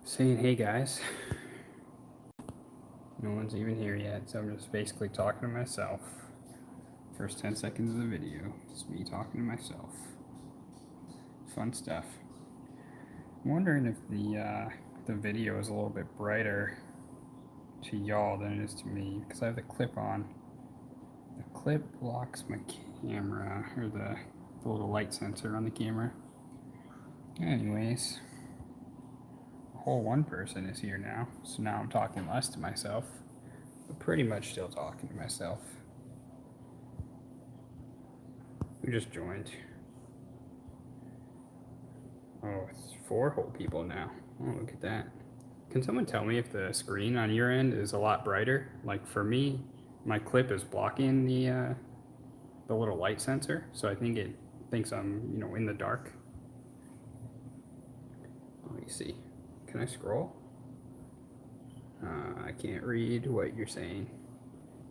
saying, hey guys, no one's even here yet, so I'm just basically talking to myself. First 10 seconds of the video, it's me talking to myself. Fun stuff. I'm wondering if the video is a little bit brighter to y'all than it is to me, because I have the clip on. The clip blocks my camera, or the little light sensor on the camera. Anyways, a whole one person is here now, so now I'm talking less to myself, but pretty much still talking to myself. Who just joined? Oh, it's 4 whole people now. Oh, look at that. Can someone tell me if the screen on your end is a lot brighter? Like for me, my clip is blocking the little light sensor, so I think it thinks I'm, in the dark. Let me see. Can I scroll? I can't read what you're saying.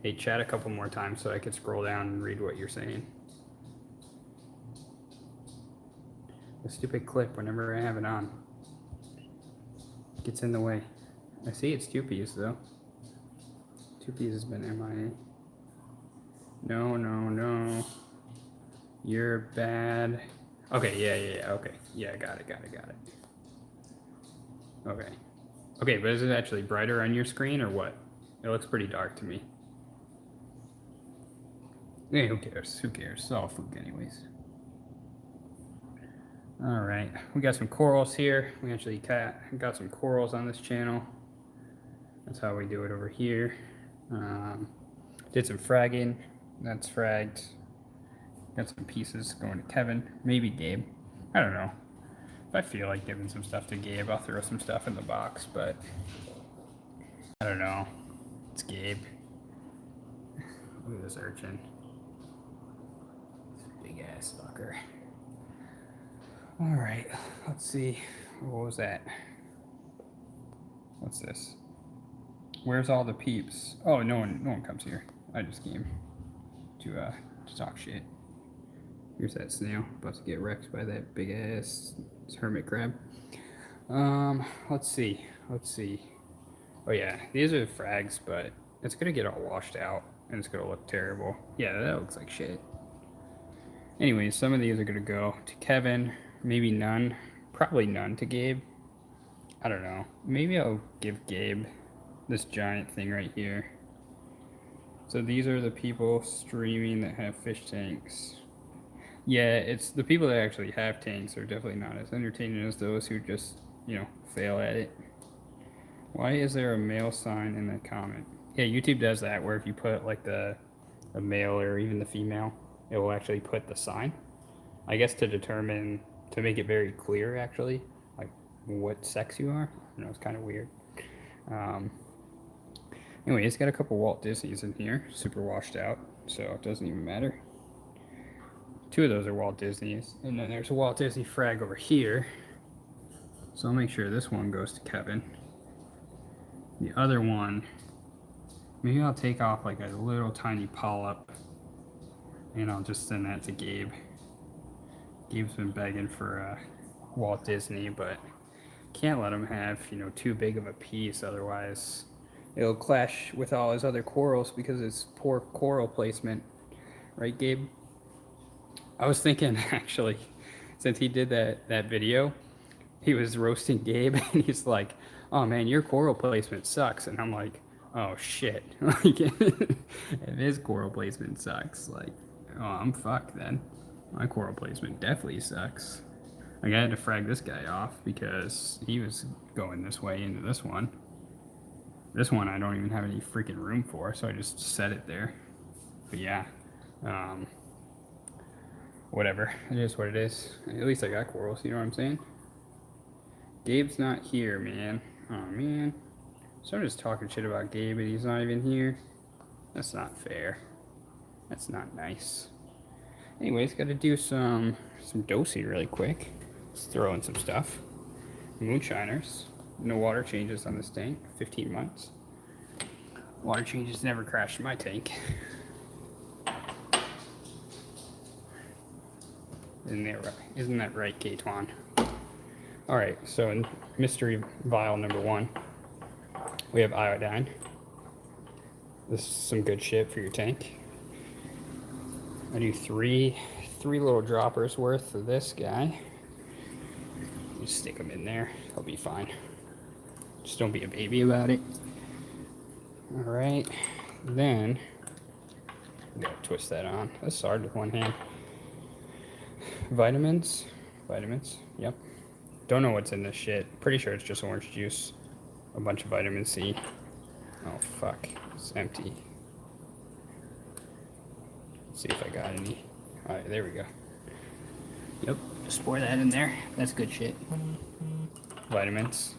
Hey, chat a couple more times so I can scroll down and read what you're saying. The stupid clip, whenever I have it on, gets in the way. I see it's 2Ps though. 2Ps has been MIA. No. You're bad. Okay, yeah, okay. Yeah, got it. Okay, but is it actually brighter on your screen or what? It looks pretty dark to me. Hey, who cares? It's all Fluke anyways. All right, we got some corals here. We actually got some corals on this channel. That's how we do it over here. Did some fragging. That's fragged. Got some pieces going to Kevin, maybe Gabe. I don't know. If I feel like giving some stuff to Gabe, I'll throw some stuff in the box, but I don't know. It's Gabe. Look at this urchin. This big ass fucker. All right, let's see. What was that? What's this? Where's all the peeps? Oh, no one comes here. I just came to talk shit. Here's that snail about to get wrecked by that big ass hermit crab. Let's see. Oh yeah, these are frags, but it's gonna get all washed out and it's gonna look terrible. Yeah, that looks like shit. Anyway, some of these are gonna go to Kevin, maybe none, probably none to Gabe. I don't know. Maybe I'll give Gabe this giant thing right here. So these are the people streaming that have fish tanks. Yeah, it's the people that actually have tanks are definitely not as entertaining as those who just, fail at it. Why is there a male sign in the comment? Yeah, YouTube does that where if you put like the male or even the female, it will actually put the sign. I guess to make it very clear actually, like what sex you are. It's kind of weird. Anyway, it's got a couple Walt Disneys in here, super washed out, so it doesn't even matter. 2 of those are Walt Disneys, and then there's a Walt Disney frag over here. So I'll make sure this one goes to Kevin. The other one, maybe I'll take off like a little tiny polyp, and I'll just send that to Gabe. Gabe's been begging for Walt Disney, but can't let him have, too big of a piece, otherwise it'll clash with all his other corals because it's poor coral placement. Right, Gabe? I was thinking, actually, since he did that video, he was roasting Gabe, and he's like, oh man, your coral placement sucks. And I'm like, oh shit. Like, if his coral placement sucks, like, oh, I'm fucked then. My coral placement definitely sucks. Like, I had to frag this guy off because he was going this way into this one. This one I don't even have any freaking room for, so I just set it there. But yeah, whatever. It is what it is. At least I got corals, you know what I'm saying? Gabe's not here, man. Oh, man. So I'm just talking shit about Gabe and he's not even here. That's not fair. That's not nice. Anyways, gotta do some dosey really quick. Let's throw in some stuff. Moonshiners. No water changes on this tank. 15 months. Water changes never crashed my tank. Isn't that right, K-Twan? All right, so in mystery vial number 1, we have iodine. This is some good shit for your tank. I do three little droppers worth of this guy. Just stick them in there. He'll be fine. Just don't be a baby about it. All right, then gotta twist that on. That's hard with one hand. Vitamins. Yep. Don't know what's in this shit. Pretty sure it's just orange juice. A bunch of vitamin C. Oh fuck, it's empty. Let's see if I got any. All right, there we go. Yep, just pour that in there. That's good shit. Vitamins.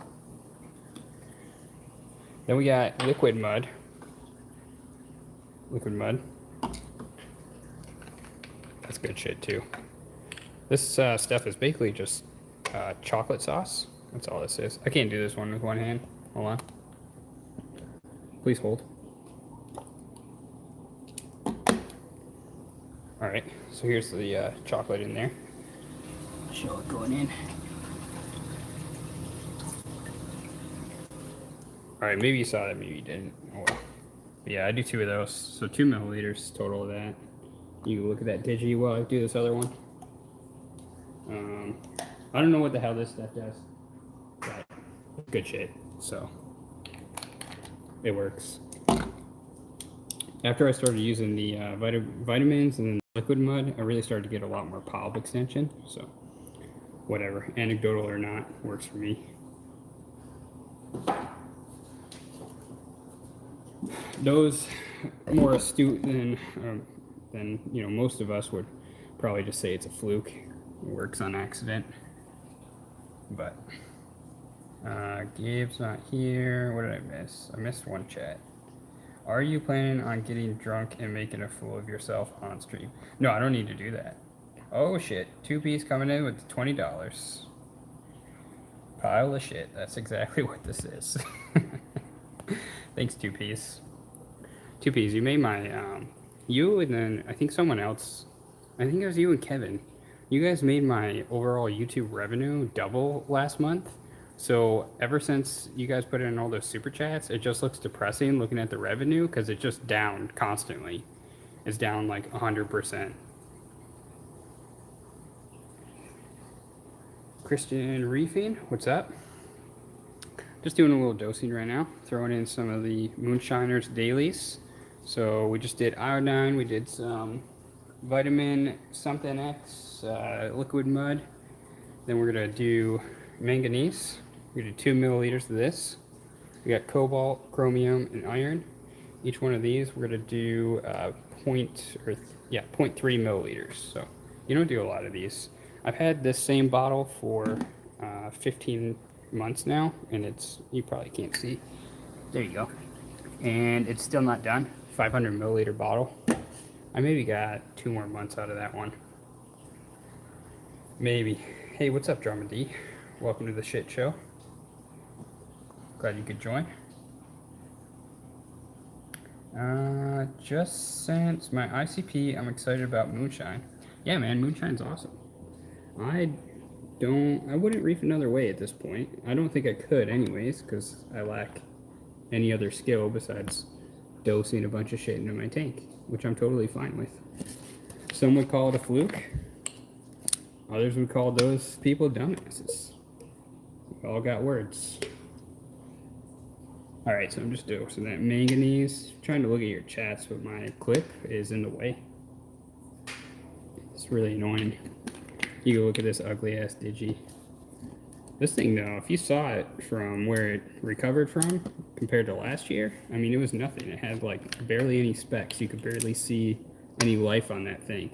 Then we got liquid mud. That's good shit too. This stuff is basically just chocolate sauce. That's all this is. I can't do this one with one hand. Hold on. Please hold. All right, so here's the chocolate in there. Show it going in. All right, maybe you saw that, maybe you didn't. Oh, well. But yeah, I do 2 of those, so 2 milliliters total of that. You can look at that digi while I do this other one. I don't know what the hell this stuff does, but good shit, so it works. After I started using the vitamins and then liquid mud, I really started to get a lot more polyp extension, so whatever, anecdotal or not, works for me. Those more astute than you know, most of us would probably just say it's a fluke. It works on accident. But Gabe's not here. What did I miss? I missed one chat. Are you planning on getting drunk and making a fool of yourself on stream? No, I don't need to do that. Oh shit, 2P's coming in with $20. Pile of shit. That's exactly what this is. Thanks, 2P's. 2P's, you made my you and then I think someone else. I think it was you and Kevin. You guys made my overall YouTube revenue double last month. So ever since you guys put in all those super chats, it just looks depressing looking at the revenue because it's just down constantly. It's down like 100%. Christian Reefing, what's up? Just doing a little dosing right now, throwing in some of the Moonshiners dailies. So we just did iodine, we did some vitamin something X, liquid mud. Then we're gonna do manganese. We're gonna do 2 milliliters of this. We got cobalt, chromium, and iron. Each one of these we're gonna do 0.3 milliliters. So you don't do a lot of these. I've had this same bottle for 15 months now, and you probably can't see. There you go. And it's still not done. 500 milliliter bottle. I maybe got 2 more months out of that one. Maybe. Hey, what's up, Drama D? Welcome to the shit show. Glad you could join. Just since my ICP, I'm excited about moonshine. Yeah, man, moonshine's awesome. I wouldn't reef another way at this point. I don't think I could anyways, because I lack any other skill besides dosing a bunch of shit into my tank, which I'm totally fine with. Some would call it a fluke. Others would call those people dumbasses. We all got words. Alright, so I'm just dosing that manganese. I'm trying to look at your chats, but my clip is in the way. It's really annoying. You can look at this ugly ass digi. This thing though, if you saw it from where it recovered from compared to last year, I mean, it was nothing. It had like barely any specs. You could barely see any life on that thing.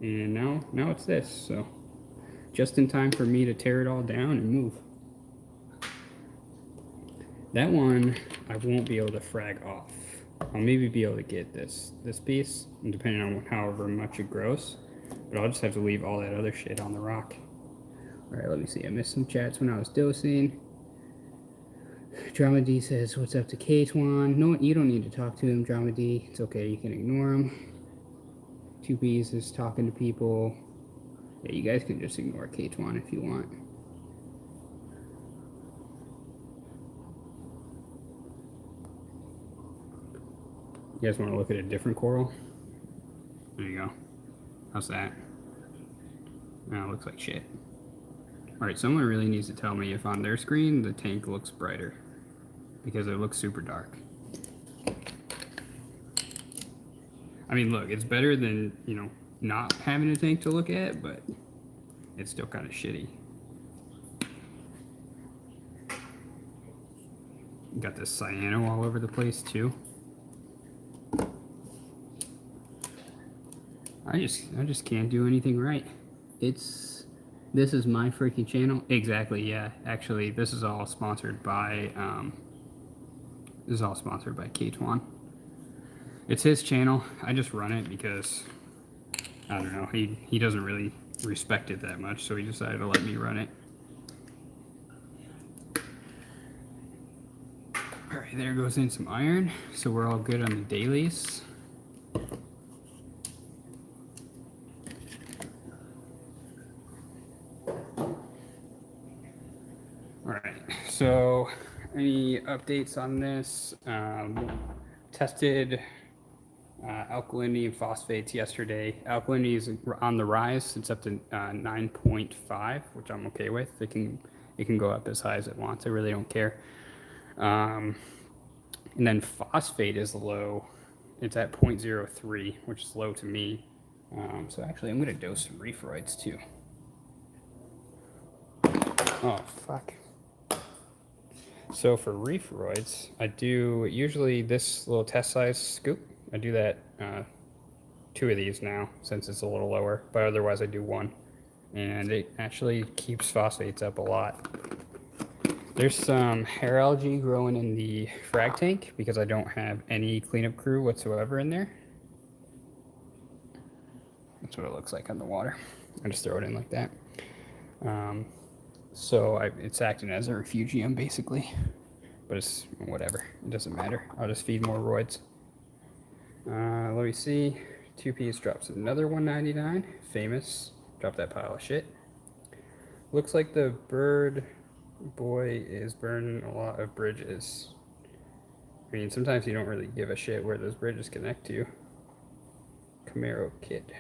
And now it's this, so just in time for me to tear it all down and move. That one I won't be able to frag off. I'll maybe be able to get this piece, and depending on however much it grows, but I'll just have to leave all that other shit on the rock. Alright, let me see. I missed some chats when I was dosing. Drama D says, what's up to K-Twan? No, you don't need to talk to him, Drama D. It's okay, you can ignore him. 2B's is talking to people. Yeah, you guys can just ignore K-Twan if you want. You guys want to look at a different coral? There you go. How's that? Oh, it looks like shit. Alright, someone really needs to tell me if on their screen the tank looks brighter, because it looks super dark. I mean, look, it's better than, you know, not having a tank to look at, but it's still kind of shitty. Got this cyano all over the place too. I just can't do anything right. This is my freaking channel. Exactly, yeah. Actually, this is all sponsored by K-Twan. It's his channel. I just run it because I don't know, he doesn't really respect it that much, so he decided to let me run it. Alright, there goes in some iron, so we're all good on the dailies. Alright, so any updates on this? Tested alkalinity and phosphates yesterday. Alkalinity is on the rise. It's up to 9.5, which I'm okay with. It can go up as high as it wants. I really don't care. And then phosphate is low. It's at 0.03, which is low to me. So actually, I'm gonna dose some Reef too. Oh fuck. So for Reef I do usually this little test size scoop. I do that 2 of these now since it's a little lower, but otherwise I do 1. And it actually keeps phosphates up a lot. There's some hair algae growing in the frag tank because I don't have any cleanup crew whatsoever in there. That's what it looks like on the water. I just throw it in like that. So it's acting as a refugium basically, but it's whatever. It doesn't matter. I'll just feed more roids. Let me see. 2Ps drops another 199. Famous. Drop that pile of shit. Looks like the bird boy is burning a lot of bridges. I mean, sometimes you don't really give a shit where those bridges connect to. Camaro kid.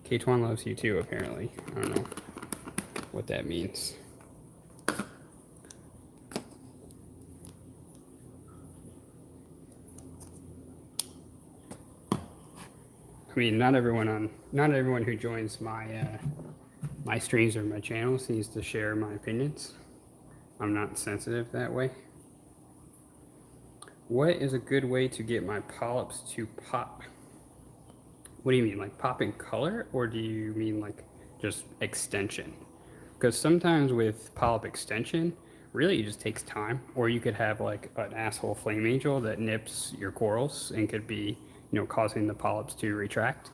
K-Twan loves you too, apparently. I don't know what that means. I mean, not everyone who joins my my streams or my channels needs to share my opinions. I'm not sensitive that way. What is a good way to get my polyps to pop? What do you mean, like pop in color, or do you mean like just extension? Because sometimes with polyp extension, really it just takes time. Or you could have like an asshole flame angel that nips your corals and could be, you know, causing the polyps to retract.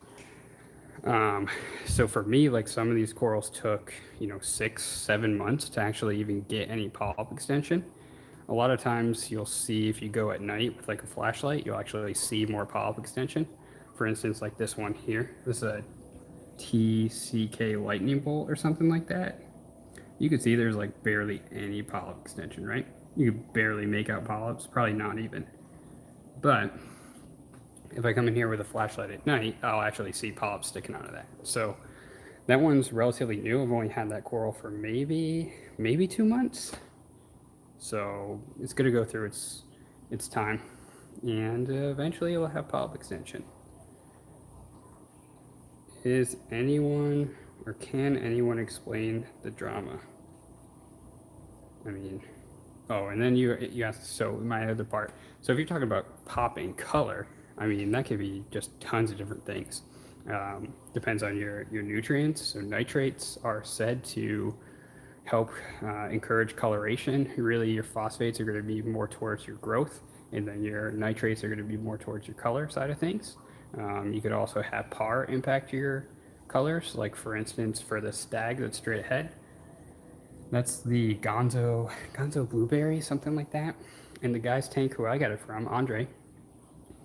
So for me, like some of these corals took, you know, 6-7 months to actually even get any polyp extension. A lot of times you'll see if you go at night with like a flashlight, you'll actually see more polyp extension. For instance, like this one here, this is a TCK lightning bolt or something like that. You can see there's like barely any polyp extension, right? You can barely make out polyps, probably not even. But if I come in here with a flashlight at night, I'll actually see polyps sticking out of that. So that one's relatively new. I've only had that coral for maybe 2 months. So it's gonna go through its time, and eventually it'll have polyp extension. Is anyone, or can anyone explain the drama? I mean, oh, and then you asked, so my other part. So if you're talking about popping color, I mean, that could be just tons of different things. Depends on your nutrients. So nitrates are said to help encourage coloration. Really, your phosphates are going to be more towards your growth, and then your nitrates are going to be more towards your color side of things. You could also have PAR impact your colors, like for instance, for the stag that's straight ahead, that's the Gonzo Blueberry, something like that. And the guy's tank who I got it from, Andre,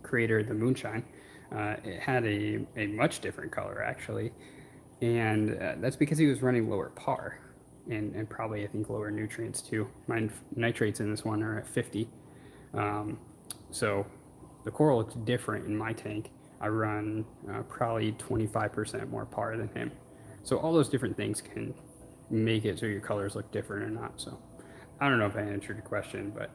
creator of the Moonshine, it had a much different color actually, and that's because he was running lower PAR, and probably I think lower nutrients too. My nitrates in this one are at 50. So the coral looks different in my tank. I run probably 25% more par than him. So all those different things can make it so your colors look different or not. So I don't know if I answered your question, but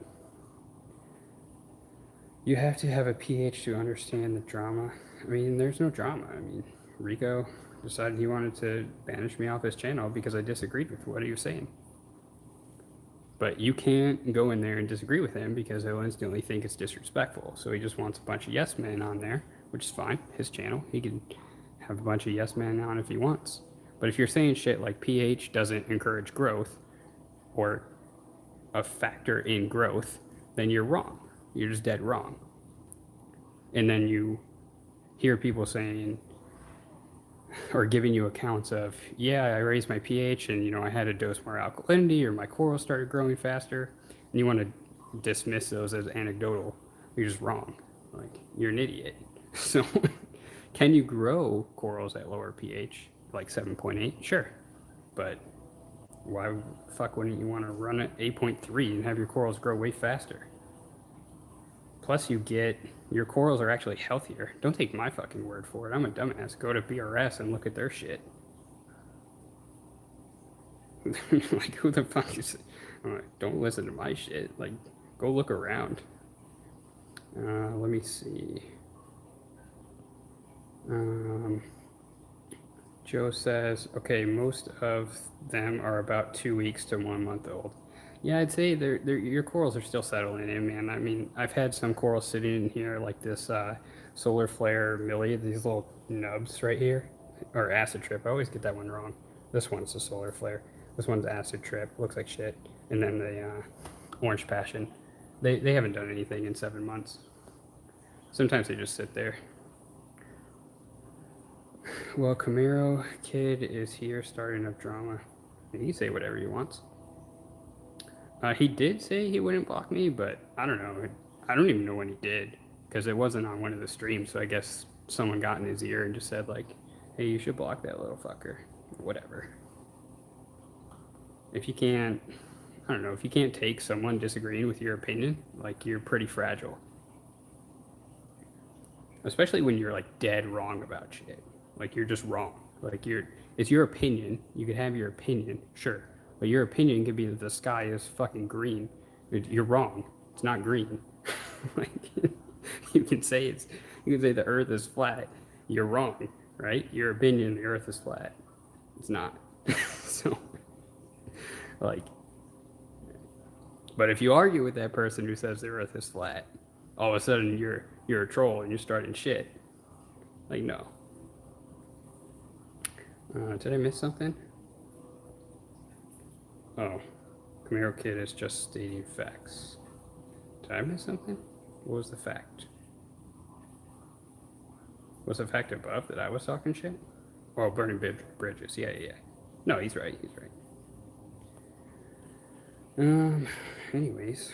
you have to have a pH to understand the drama. I mean, there's no drama. I mean, Rico decided he wanted to banish me off his channel because I disagreed with what he was saying. But you can't go in there and disagree with him because he'll instantly think it's disrespectful. So he just wants a bunch of yes men on there, which is fine. His channel. He can have a bunch of yes men on if he wants. But if you're saying shit like pH doesn't encourage growth or a factor in growth, then you're wrong. You're just dead wrong. And then you hear people saying or giving you accounts of, yeah, I raised my pH and, I had to dose more alkalinity or my corals started growing faster. And you want to dismiss those as anecdotal. You're just wrong. Like, you're an idiot. So, can you grow corals at lower pH, like 7.8? Sure. But why the fuck wouldn't you want to run at 8.3 and have your corals grow way faster? Plus, your corals are actually healthier. Don't take my fucking word for it. I'm a dumbass. Go to BRS and look at their shit. Like, who the fuck is it? I'm like, don't listen to my shit. Like, go look around. Let me see. Joe says, okay, most of them are about 2 weeks to 1 month old. Yeah, I'd say your corals are still settling in, man. I mean, I've had some corals sitting in here like this solar flare millie, these little nubs right here, or acid trip. I always get that one wrong. This one's a solar flare. This one's acid trip. Looks like shit. And then the orange passion. They haven't done anything in 7 months. Sometimes they just sit there. Well, Camaro Kid is here starting up drama. And he can say whatever he wants. He did say he wouldn't block me, but I don't know. I don't even know when he did, because it wasn't on one of the streams, so I guess someone got in his ear and just said, like, hey, you should block that little fucker. Whatever. If you can't, I don't know, if you can't take someone disagreeing with your opinion, like, you're pretty fragile. Especially when you're, like, dead wrong about shit. Like, you're just wrong. Like, it's your opinion. You could have your opinion, sure. But your opinion could be that the sky is fucking green. You're wrong. It's not green. Like, you can say the earth is flat. You're wrong, right? Your opinion, the earth is flat. It's not. So, like, but if you argue with that person who says the earth is flat, all of a sudden you're a troll and you're starting shit. Like, no. Did I miss something? Oh, Camaro Kid is just stating facts. Did I miss something? What was the fact? Was the fact above that I was talking shit? Oh, burning bridges. Yeah. No, he's right. Anyways.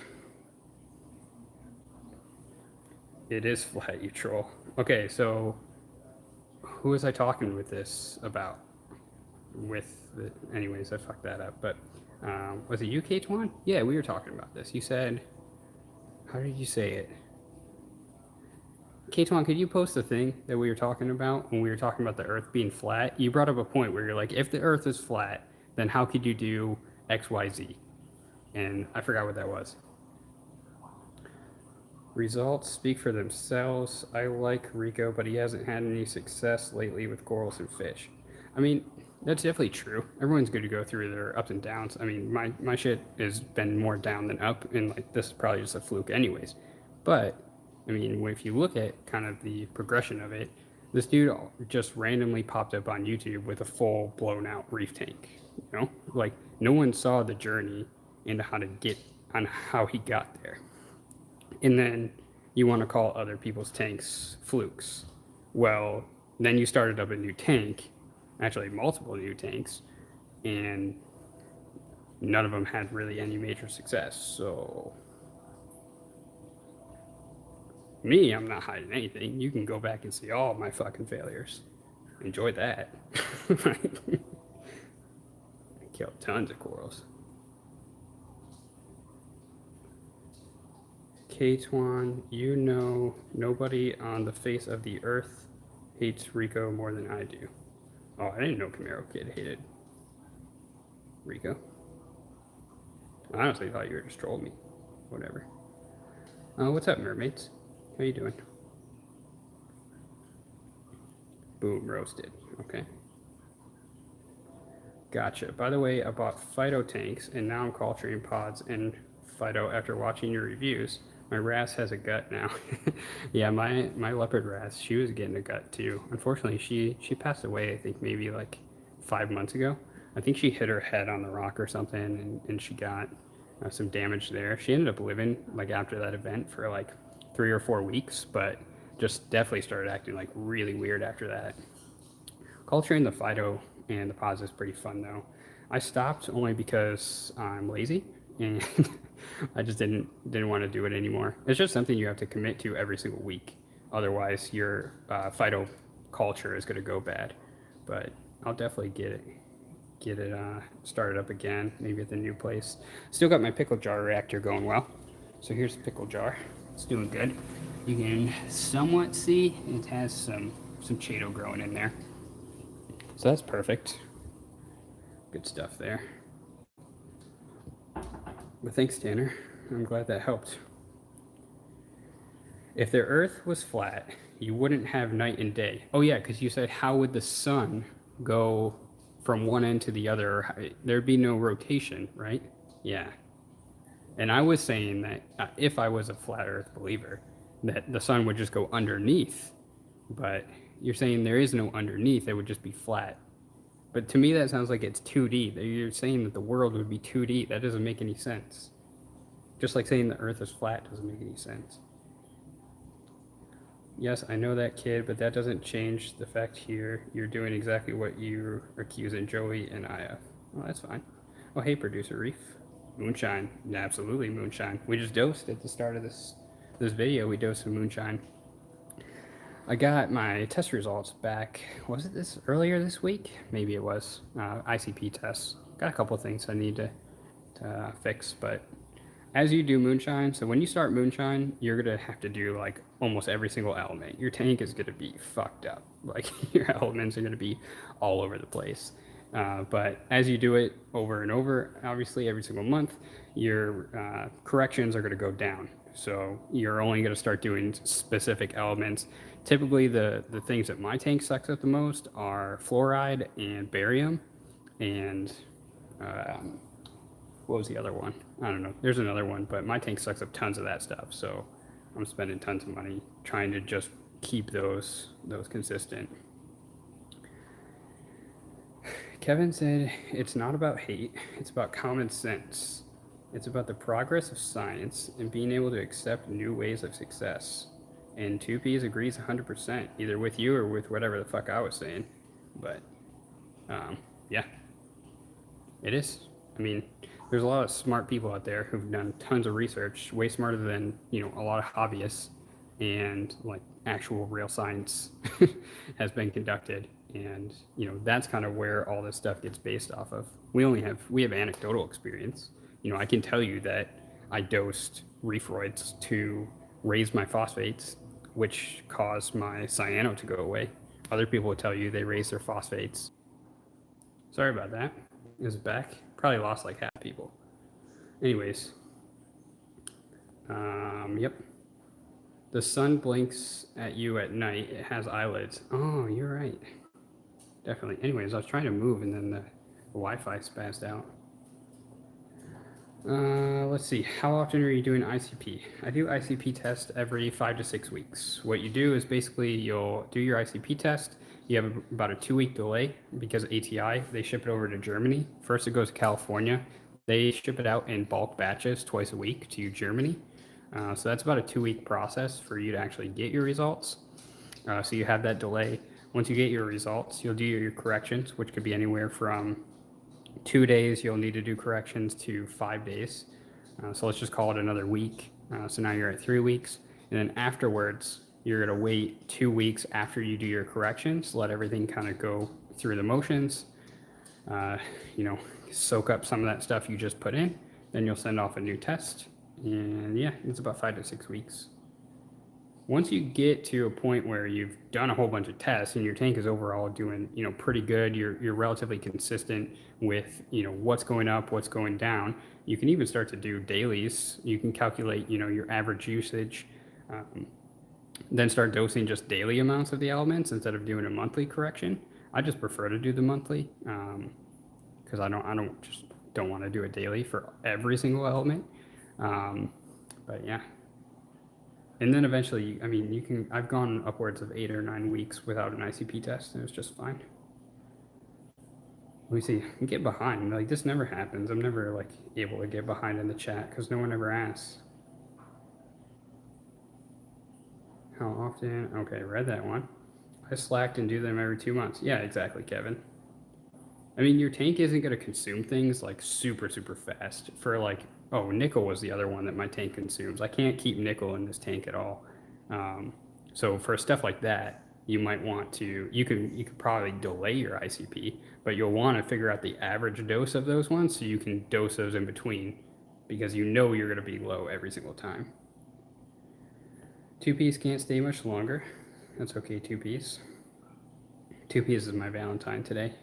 It is flat, you troll. Okay, so who was I talking with this about? Anyways, I fucked that up, but was it you, K1? Yeah, we were talking about this. You said, how did you say it? K1, could you post the thing that we were talking about when we were talking about the earth being flat? You brought up a point where you're like, if the earth is flat, then how could you do XYZ? And I forgot what that was. Results speak for themselves. I like Rico, but he hasn't had any success lately with corals and fish. I mean, that's definitely true. Everyone's good to go through their ups and downs. I mean, my shit has been more down than up, and like this is probably just a fluke anyways. But I mean, if you look at kind of the progression of it, this dude just randomly popped up on YouTube with a full blown out reef tank. Like no one saw the journey into how he got there. And then you want to call other people's tanks flukes. Well, then you started up a new tank, actually multiple new tanks, and none of them had really any major success. So, me, I'm not hiding anything. You can go back and see all of my fucking failures. Enjoy that. I killed tons of corals. K-Twan, you know nobody on the face of the earth hates Rico more than I do. Oh, I didn't know Camaro Kid hated Rico. I honestly thought you were just trolling me. Whatever. What's up, mermaids? How you doing? Boom, roasted. Okay. Gotcha. By the way, I bought Fido tanks, and now I'm culturing pods in Fido after watching your reviews. My wrasse has a gut now. Yeah, my leopard wrasse, she was getting a gut too. Unfortunately, she passed away, I think maybe like 5 months ago. I think she hit her head on the rock or something, and she got some damage there. She ended up living like after that event for like 3 or 4 weeks, but just definitely started acting like really weird after that. Culturing the Fido and the pods is pretty fun though. I stopped only because I'm lazy and I just didn't want to do it anymore. It's just something you have to commit to every single week. Otherwise, your Fido culture is going to go bad. But I'll definitely get it started up again, maybe at the new place. Still got my pickle jar reactor going well. So here's the pickle jar. It's doing good. You can somewhat see it has some Chaeto growing in there. So that's perfect. Good stuff there. But thanks, Tanner. I'm glad that helped. If the Earth was flat, you wouldn't have night and day. Oh yeah, because you said how would the sun go from one end to the other? There'd be no rotation, right? Yeah. And I was saying that if I was a flat Earth believer, that the sun would just go underneath. But you're saying there is no underneath; it would just be flat. But to me, that sounds like it's 2D. You're saying that the world would be 2D. That doesn't make any sense. Just like saying the Earth is flat doesn't make any sense. Yes, I know that, kid, but that doesn't change the fact here you're doing exactly what you're accusing Joey and I of. Well, that's fine. Oh, hey, producer Reef. Moonshine. Absolutely, moonshine. We just dosed at the start of this video. We dosed some moonshine. I got my test results back. Was it earlier this week? Maybe it was. ICP tests. Got a couple things I need to fix, but as you do moonshine, so when you start moonshine, you're gonna have to do like almost every single element. Your tank is gonna be fucked up. Like your elements are gonna be all over the place. But as you do it over and over, obviously every single month, your corrections are gonna go down. So you're only gonna start doing specific elements. Typically, the things that my tank sucks up the most are fluoride and barium, and what was the other one? I don't know. There's another one, but my tank sucks up tons of that stuff. So I'm spending tons of money trying to just keep those consistent. Kevin said it's not about hate, it's about common sense. It's about the progress of science and being able to accept new ways of success. And 2Ps agrees 100%, either with you or with whatever the fuck I was saying. But yeah, it is. I mean, there's a lot of smart people out there who've done tons of research, way smarter than, a lot of hobbyists, and like actual real science has been conducted. And, that's kind of where all this stuff gets based off of. We have anecdotal experience. I can tell you that I dosed Reefroids to raise my phosphates, which caused my cyano to go away. Other people will tell you they raise their phosphates. Sorry about that. Is it back? Probably lost like half people. Anyways, yep. The sun blinks at you at night. It has eyelids. Oh, you're right. Definitely. Anyways, I was trying to move and then the Wi-Fi spazzed out. Let's see. How often are you doing ICP? I do ICP test every 5 to 6 weeks. What you do is basically you'll do your ICP test. You have about a 2-week delay because ATI, they ship it over to Germany. First it goes to California. They ship it out in bulk batches twice a week to Germany. So that's about a 2-week process for you to actually get your results. So you have that delay. Once you get your results, you'll do your corrections, which could be anywhere from 2 days you'll need to do corrections to 5 days. So let's just call it another week. So now you're at 3 weeks. And then afterwards, you're going to wait 2 weeks after you do your corrections, let everything kind of go through the motions, soak up some of that stuff you just put in. Then you'll send off a new test And yeah, it's about 5 to 6 weeks. Once you get to a point where you've done a whole bunch of tests and your tank is overall doing, pretty good, you're relatively consistent with, what's going up, what's going down. You can even start to do dailies. You can calculate, your average usage, then start dosing just daily amounts of the elements instead of doing a monthly correction. I just prefer to do the monthly because I don't want to do it daily for every single element. But yeah. And then eventually, I've gone upwards of 8 or 9 weeks without an ICP test, and it's just fine. Let me see. I get behind. Like, this never happens. I'm never, like, able to get behind in the chat because no one ever asks. How often? Okay, read that one. I slacked and do them every 2 months. Yeah, exactly, Kevin. Your tank isn't going to consume things, like, super, super fast. For, like, nickel was the other one that my tank consumes. I can't keep nickel in this tank at all. So for stuff like that, you might want to, you could probably delay your ICP, but you'll want to figure out the average dose of those ones so you can dose those in between because you're going to be low every single time. 2-piece can't stay much longer. That's okay, 2-piece. 2-piece is my Valentine today.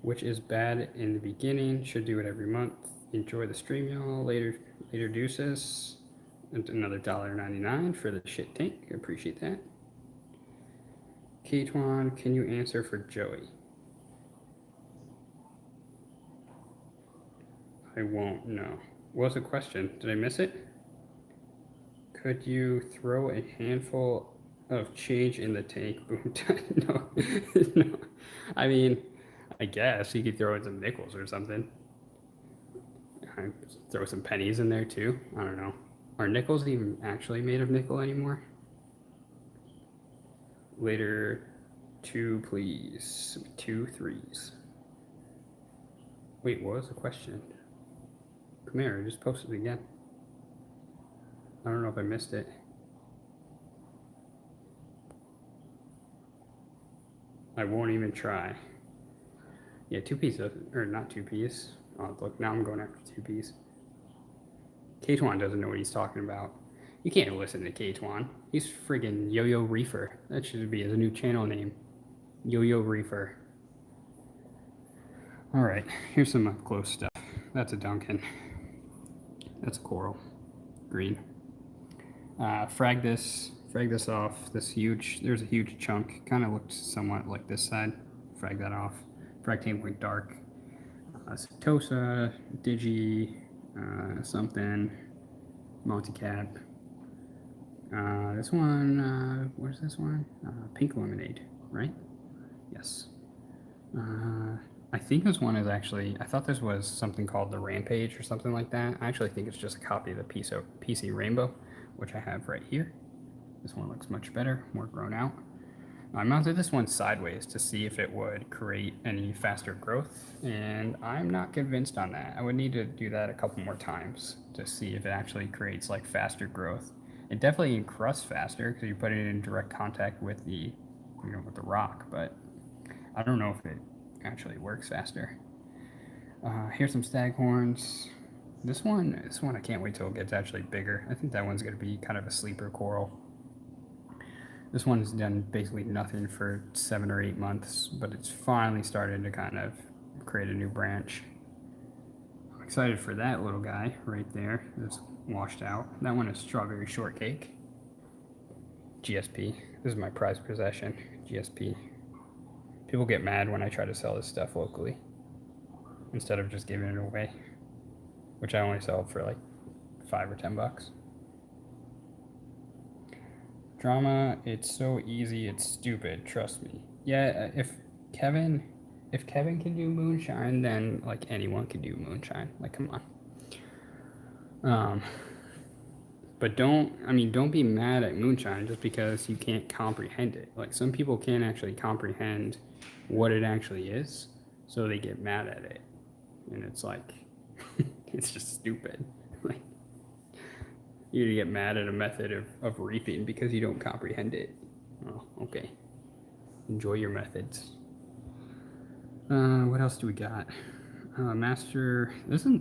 Which is bad in the beginning. Should do it every month. Enjoy the stream, y'all. Later deuces. And another $1.99 for the shit tank. I appreciate that. K-Twan, can you answer for Joey? I won't, no. What was the question? Did I miss it? Could you throw a handful of change in the tank? Boom. No. No. I guess you could throw in some nickels or something. Throw some pennies in there too. I don't know. Are nickels even actually made of nickel anymore? Later, 2, please. 2 3s. Wait, what was the question? Come here, I just posted it again. I don't know if I missed it. I won't even try. Yeah, 2-piece, or not 2-piece. Oh, look, now I'm going after 2-piece. K-Twan doesn't know what he's talking about. You can't listen to K-Twan. He's friggin' Yo-Yo Reefer. That should be his new channel name. Yo-Yo Reefer. All right, here's some up close stuff. That's a Duncan. That's a coral. Green. Frag this off. There's a huge chunk. Kind of looked somewhat like this side. Frag that off. Frag tank went dark. Setosa, Digi, something, multicap. This one, where's this one? Pink Lemonade, right? Yes. I think this one is actually, I thought this was something called the Rampage or something like that. I actually think it's just a copy of the PC Rainbow, which I have right here. This one looks much better, more grown out. I mounted this one sideways to see if it would create any faster growth, and I'm not convinced on that. I would need to do that a couple more times to see if it actually creates like faster growth. It definitely encrusts faster because you put it in direct contact with the, with the rock, but I don't know if it actually works faster. Here's some staghorns. This one I can't wait till it gets actually bigger. I think that one's gonna be kind of a sleeper coral. This one's done basically nothing for 7 or 8 months, but it's finally started to kind of create a new branch. I'm excited for that little guy right there that's washed out. That one is Strawberry Shortcake. GSP. This is my prized possession, GSP. People get mad when I try to sell this stuff locally instead of just giving it away, which I only sell for like $5 or $10. Drama, it's so easy, it's stupid, trust me. Yeah, if Kevin can do moonshine, then like anyone can do moonshine. Like, come on. But don't be mad at moonshine just because you can't comprehend it. Like, some people can't actually comprehend what it actually is, so they get mad at it. And it's like, it's just stupid. Like, you get mad at a method of reefing because you don't comprehend it. Oh, okay. Enjoy your methods. What else do we got? Master, this is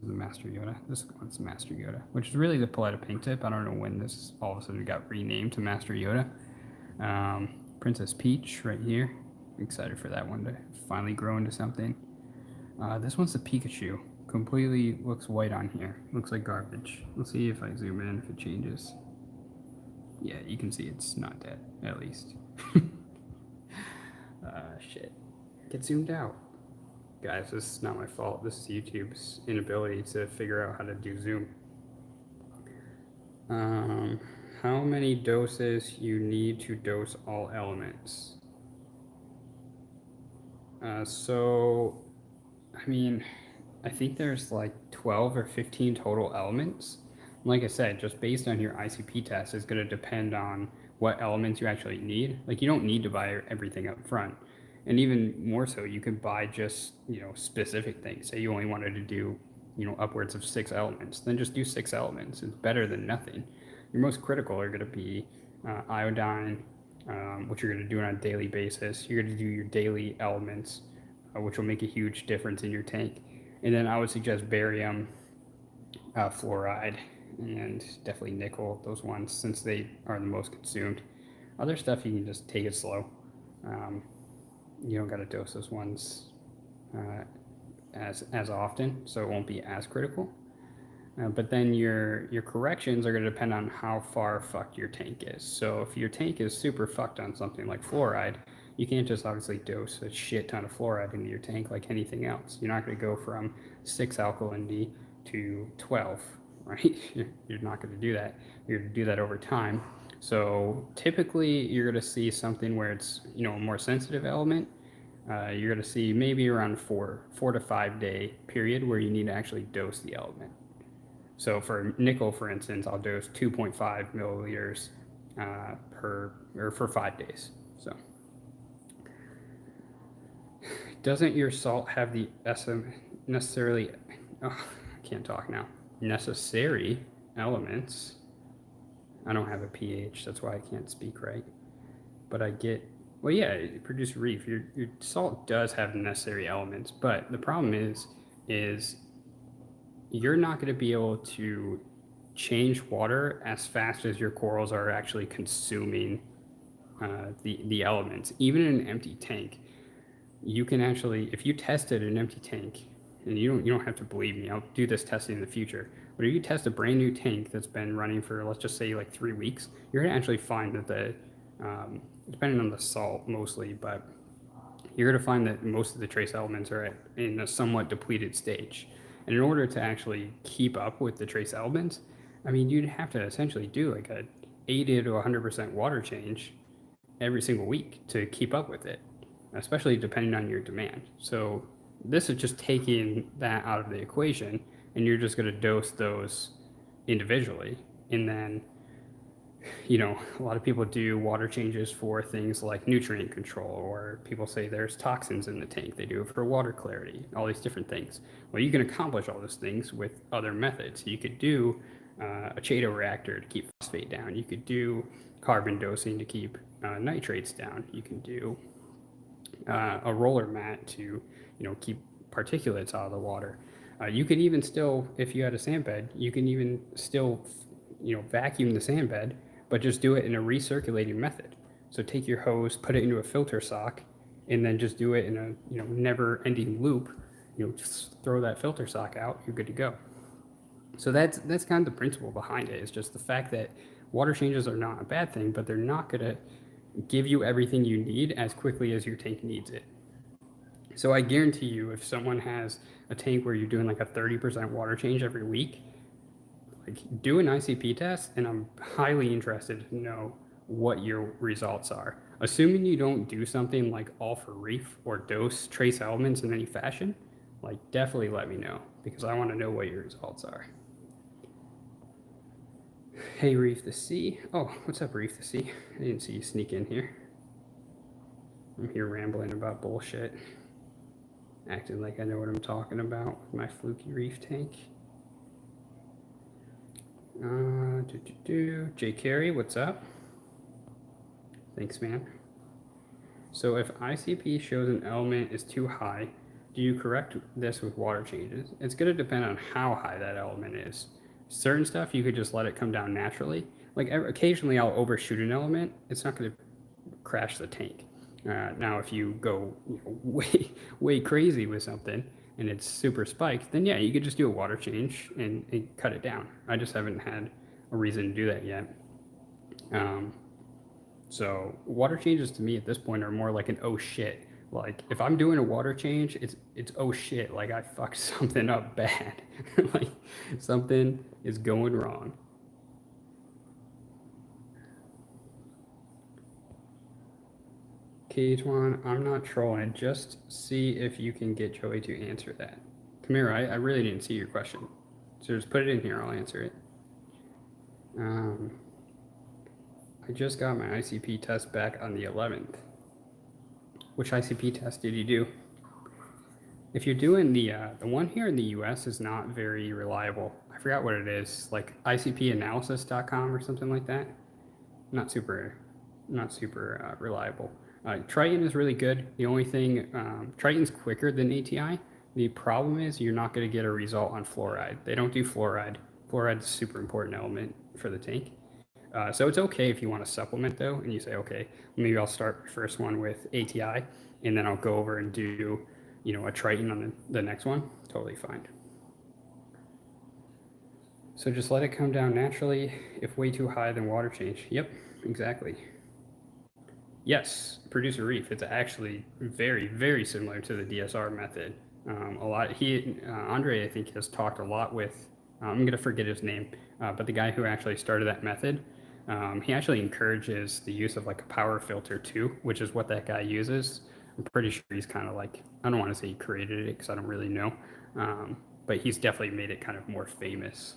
the Master Yoda. This one's Master Yoda, which is really the Paletta Pink Tip. I don't know when this all of a sudden got renamed to Master Yoda. Princess Peach right here. Excited for that one to finally grow into something. This one's the Pikachu. Completely looks white on here. Looks like garbage. Let's see if I zoom in if it changes. Yeah, you can see it's not dead, at least. Shit. Get zoomed out. Guys, this is not my fault. This is YouTube's inability to figure out how to do zoom. How many doses you need to dose all elements? So, I mean, I think there's like 12 or 15 total elements. Like I said, just based on your ICP test is going to depend on what elements you actually need. Like you don't need to buy everything up front. And even more so, you can buy just, specific things. Say you only wanted to do, upwards of 6 elements, then just do 6 elements. It's better than nothing. Your most critical are going to be iodine, which you're going to do on a daily basis. You're going to do your daily elements, which will make a huge difference in your tank. And then I would suggest barium, fluoride, and definitely nickel, those ones, since they are the most consumed. Other stuff, you can just take it slow. You don't got to dose those ones as often, so it won't be as critical. But then your corrections are going to depend on how far fucked your tank is. So if your tank is super fucked on something like fluoride, you can't just obviously dose a shit ton of fluoride into your tank like anything else. You're not going to go from 6 alkalinity to 12, right? You're not going to do that. You're going to do that over time. So typically you're going to see something where it's, a more sensitive element. You're going to see maybe around 4 to 5 day period where you need to actually dose the element. So for nickel, for instance, I'll dose 2.5 milliliters for 5 days. So doesn't your salt have the necessary elements? I don't have a pH, that's why I can't speak right. But I get, well, yeah, produce Reef. Your salt does have the necessary elements, but the problem is you're not going to be able to change water as fast as your corals are actually consuming the elements. Even in an empty tank, you can actually, if you tested an empty tank, and you don't have to believe me, I'll do this testing in the future, but if you test a brand new tank that's been running for, let's just say, like 3 weeks, you're going to actually find that depending on the salt mostly, but you're going to find that most of the trace elements are in a somewhat depleted stage. And in order to actually keep up with the trace elements, I mean, you'd have to essentially do like a 80 to 100% water change every single week to keep up with it, especially depending on your demand. So this is just taking that out of the equation, and you're just going to dose those individually. And then, a lot of people do water changes for things like nutrient control, or people say there's toxins in the tank. They do it for water clarity, all these different things. Well, you can accomplish all those things with other methods. You could do a Chaeto reactor to keep phosphate down. You could do carbon dosing to keep nitrates down. You can do a roller mat to, keep particulates out of the water. You could even still, if you had a sand bed, you can even still, vacuum the sand bed, but just do it in a recirculating method. So take your hose, put it into a filter sock, and then just do it in a, never-ending loop. Just throw that filter sock out, you're good to go. So that's kind of the principle behind it. Is just the fact that water changes are not a bad thing, but they're not going to give you everything you need as quickly as your tank needs it. So I guarantee you, if someone has a tank where you're doing like a 30% water change every week, like do an ICP test, and I'm highly interested to know what your results are. Assuming you don't do something like all for Reef or dose trace elements in any fashion, like definitely let me know, because I want to know what your results are. Hey, Reef the Sea. Oh, what's up, Reef the Sea? I didn't see you sneak in here. I'm here rambling about bullshit, acting like I know what I'm talking about with my Fluke Reef tank. Jay Carey, what's up? Thanks, man. So if ICP shows an element is too high, Do you correct this with water changes? It's going to depend on how high that element is. Certain stuff you could just let it come down naturally. Like occasionally I'll overshoot an element. It's not going to crash the tank. Now, if you go way crazy with something and it's super spiked, then yeah, you could just do a water change and cut it down. I just haven't had a reason to do that yet. So water changes to me at this point are more like an oh shit. Like if I'm doing a water change, it's oh shit. Like I fucked something up bad. Like something is going wrong. Keitwan, I'm not trolling. Just see if you can get Joey to answer that. Kamira, I really didn't see your question. So just put it in here, I'll answer it. I just got my ICP test back on the 11th. Which ICP test did you do? If you're doing the one here in the US is not very reliable. I forgot what it is, like icpanalysis.com or something like that. Not super reliable. Triton is really good. The only thing, Triton's quicker than ATI. The problem is you're not going to get a result on fluoride. They don't do fluoride. Fluoride is a super important element for the tank. So it's okay if you want to supplement though, and you say, okay, maybe I'll start my first one with ATI, and then I'll go over and do, a Triton on the next one. Totally fine. So just let it come down naturally. If way too high, then water change. Yep, exactly. Yes, producer Reef. It's actually very similar to the DSR method. Andre, I think, has talked a lot with. I'm gonna forget his name, but the guy who actually started that method, he actually encourages the use of like a power filter too, which is what that guy uses. I'm pretty sure he's kind of like, I don't want to say he created it because I don't really know, but he's definitely made it kind of more famous.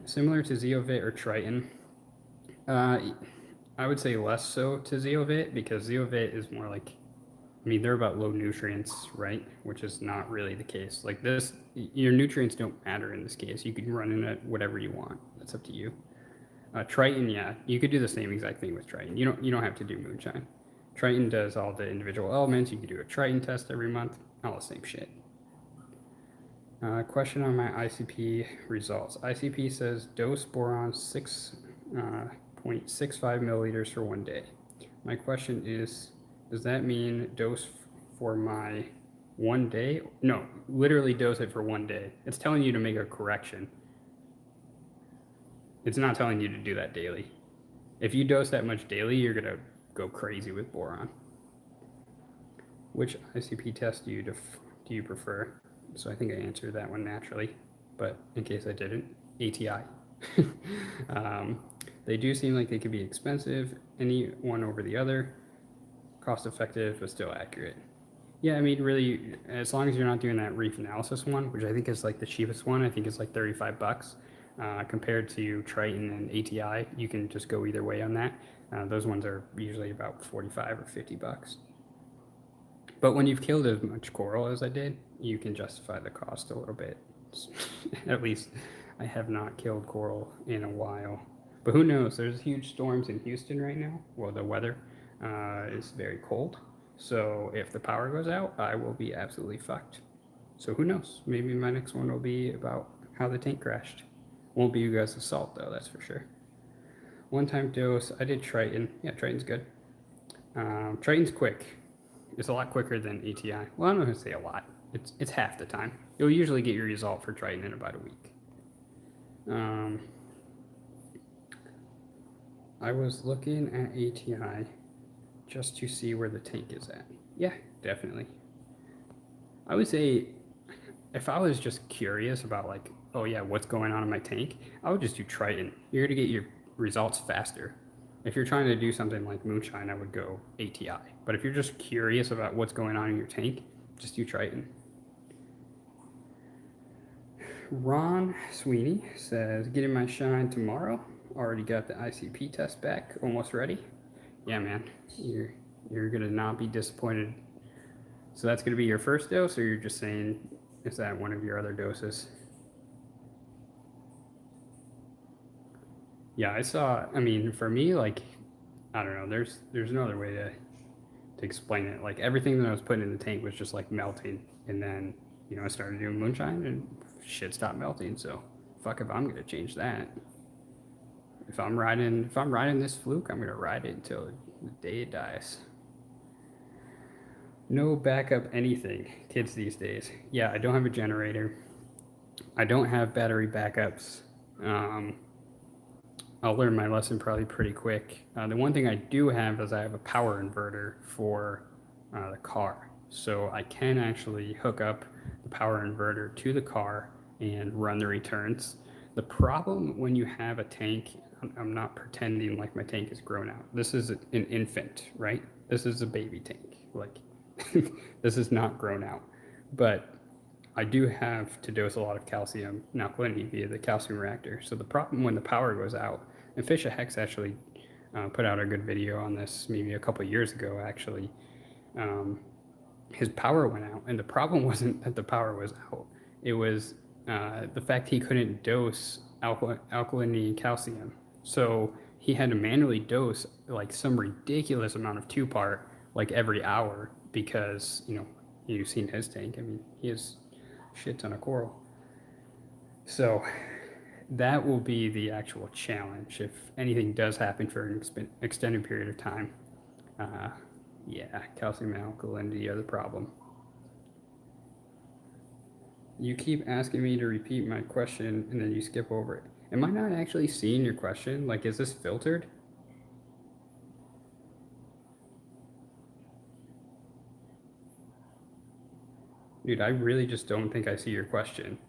Similar to Zeovit or Triton. I would say less so to Zeovit because Zeovit is more like, they're about low nutrients, right? Which is not really the case. Like this, your nutrients don't matter in this case. You can run in it whatever you want. That's up to you. Triton, yeah, you could do the same exact thing with Triton. You don't have to do Moonshine. Triton does all the individual elements. You can do a Triton test every month. All the same shit. Question on my ICP results. ICP says dose boron 6.65 milliliters for 1 day. My question is, does that mean dose for my 1 day? No, literally dose it for 1 day. It's telling you to make a correction. It's not telling you to do that daily. If you dose that much daily, you're gonna go crazy with boron. Which ICP test do you prefer? So I think I answered that one naturally, but in case I didn't, ATI. They do seem like they could be expensive, any one over the other. Cost effective, but still accurate. Yeah, really, as long as you're not doing that Reef analysis one, which I think is like the cheapest one, I think it's like $35. Compared to Triton and ATI, you can just go either way on that. Those ones are usually about 45 or $50. But when you've killed as much coral as I did, you can justify the cost a little bit. At least I have not killed coral in a while. But who knows? There's huge storms in Houston right now. Well, the weather is very cold. So if the power goes out, I will be absolutely fucked. So who knows? Maybe my next one will be about how the tank crashed. Won't be you guys' assault though, that's for sure. One-time dose. I did Triton. Yeah, Triton's good. Triton's quick. It's a lot quicker than ATI. Well, I'm not gonna say a lot. It's half the time. You'll usually get your result for Triton in about a week. I was looking at ATI just to see where the tank is at. Yeah, definitely. I would say if I was just curious about like, oh yeah, what's going on in my tank, I would just do Triton. You're gonna get your results faster. If you're trying to do something like Moonshine, I would go ATI. But if you're just curious about what's going on in your tank, just do Triton. Ron Sweeney says, getting my shine tomorrow. Already got the ICP test back, almost ready. Yeah, man, you're gonna not be disappointed. So that's gonna be your first dose, or you're just saying, is that one of your other doses? Yeah, I saw. For me, like, I don't know. There's no other way to to explain it. Like everything that I was putting in the tank was just like melting, and then I started doing moonshine and shit stopped melting. So fuck if I'm gonna change that. If I'm riding this Fluke, I'm gonna ride it until the day it dies. No backup anything, kids these days. Yeah, I don't have a generator. I don't have battery backups. Um, I'll learn my lesson probably pretty quick. The one thing I do have is I have a power inverter for the car. So I can actually hook up the power inverter to the car and run the returns. The problem when you have a tank, I'm not pretending like my tank is grown out. This is an infant, right? This is a baby tank. Like, this is not grown out. But I do have to dose a lot of calcium and alkalinity via the calcium reactor. So the problem when the power goes out, and Fish of Hex actually put out a good video on this maybe a couple years ago, actually. His power went out, and the problem wasn't that the power was out. It was the fact he couldn't dose alkalinity and calcium. So he had to manually dose like some ridiculous amount of 2-part like every hour because, you've seen his tank. I mean, he has shit ton of coral. So that will be the actual challenge if anything does happen for an extended period of time. Yeah, calcium and alkalinity are the problem. You keep asking me to repeat my question and then you skip over it. Am I not actually seeing your question? Like, is this filtered? Dude, I really just don't think I see your question.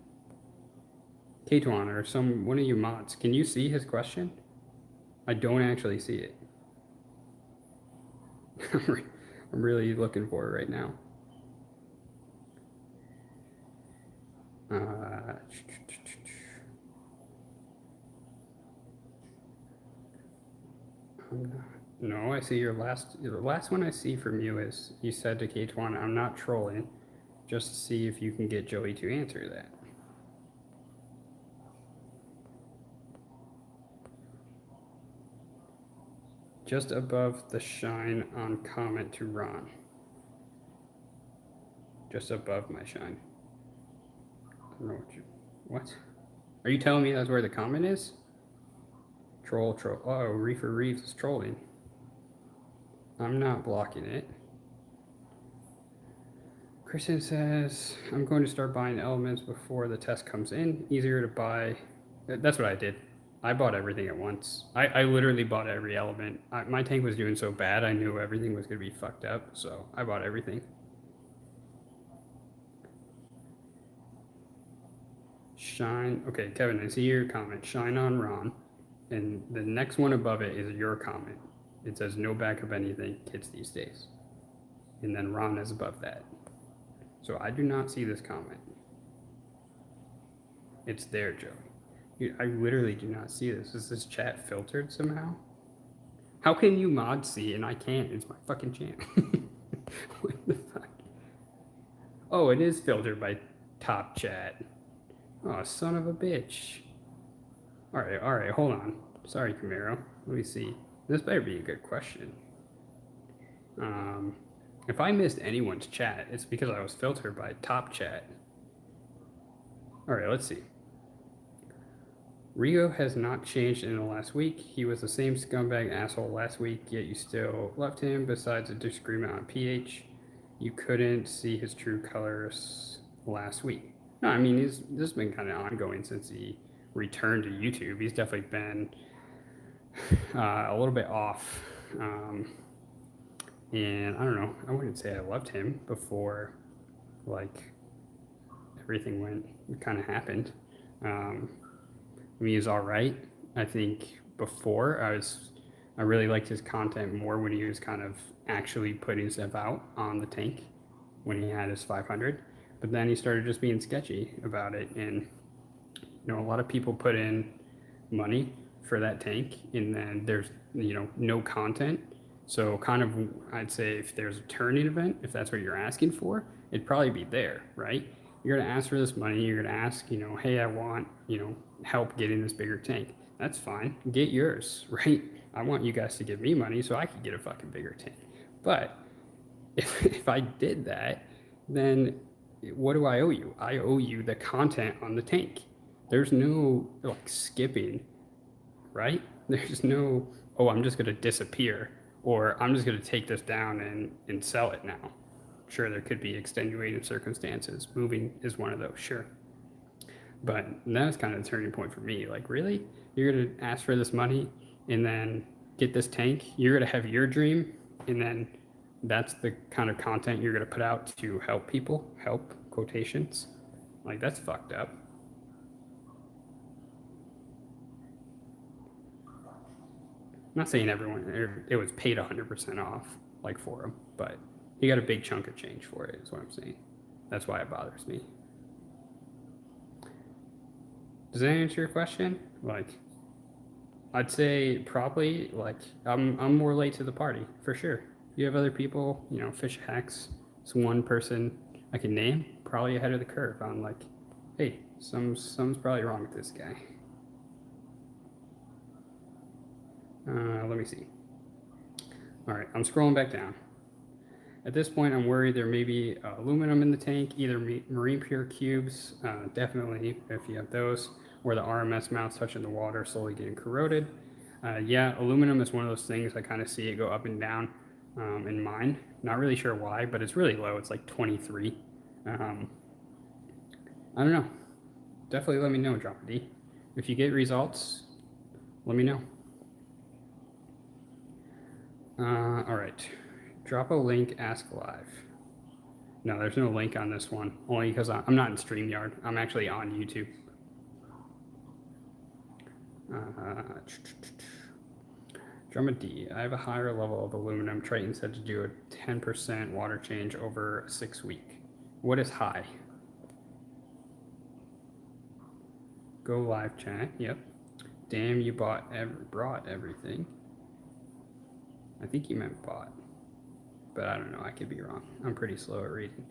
K-Twan or one of you mods, can you see his question? I don't actually see it. I'm really looking for it right now. No, I see the last one I see from you is you said to K-Twan, I'm not trolling, just to see if you can get Joey to answer that. Just above the shine on comment to Ron. Just above my shine. I don't know what? Are you telling me that's where the comment is? Troll. Oh, Reef is trolling. I'm not blocking it. Kristen says, I'm going to start buying elements before the test comes in. Easier to buy. That's what I did. I bought everything at once. I literally bought every element. My tank was doing so bad, I knew everything was going to be fucked up, so I bought everything. Shine. Okay, Kevin, I see your comment. Shine on Ron. And the next one above it is your comment. It says no backup anything, kids these days. And then Ron is above that. So I do not see this comment. It's there, Joey. Dude, I literally do not see this. Is this chat filtered somehow? How can you mod see and I can't? It's my fucking channel. What the fuck? Oh, it is filtered by top chat. Oh, son of a bitch. All right, hold on. Sorry, Camaro. Let me see. This better be a good question. If I missed anyone's chat, it's because I was filtered by top chat. All right, let's see. Rio has not changed in the last week. He was the same scumbag asshole last week, yet you still loved him. Besides a disagreement on pH, you couldn't see his true colors last week. No, I mean, this has been kind of ongoing since he returned to YouTube. He's definitely been a little bit off. And I don't know, I wouldn't say I loved him before, like, everything kind of happened. I mean, he's all right. I think before I really liked his content more when he was kind of actually putting stuff out on the tank when he had his 500. But then he started just being sketchy about it. And, a lot of people put in money for that tank and then there's, no content. So kind of, I'd say if there's a turning event, if that's what you're asking for, it'd probably be there, right? You're going to ask for this money. You're going to ask, hey, I want, help getting this bigger tank. That's fine. Get yours, right? I want you guys to give me money so I can get a fucking bigger tank. But if I did that, then what do I owe you? I owe you the content on the tank. There's no like skipping, right? There's no, oh, I'm just going to disappear or I'm just going to take this down and sell it now. Sure, there could be extenuating circumstances. Moving is one of those, sure. But that's kind of the turning point for me. Like, really? You're going to ask for this money and then get this tank? You're going to have your dream and then that's the kind of content you're going to put out to help people, help quotations. Like, that's fucked up. I'm not saying everyone, it was paid 100% off, like for him, but he got a big chunk of change for it, is what I'm saying. That's why it bothers me. Does that answer your question? Like, I'd say probably, like, I'm more late to the party, for sure. You have other people, you know, fish hacks. It's one person I can name, probably ahead of the curve on, like, hey, something's probably wrong with this guy. Let me see. All right, I'm scrolling back down. At this point, I'm worried there may be aluminum in the tank, either marine pure cubes, definitely if you have those, or the RMS mounts touching the water, slowly getting corroded. Yeah, aluminum is one of those things I kind of see it go up and down in mine. Not really sure why, but it's really low. It's like 23. I don't know. Definitely let me know, Drop a D. If you get results, let me know. All right. Drop a link, ask live. No, there's no link on this one, only because I'm not in StreamYard. I'm actually on YouTube. Drama D. I have a higher level of aluminum. Triton said to do a 10% water change over a 6-week. What is high? Go live chat. Yep. Damn, you brought everything. I think you meant bought, but I don't know. I could be wrong. I'm pretty slow at reading.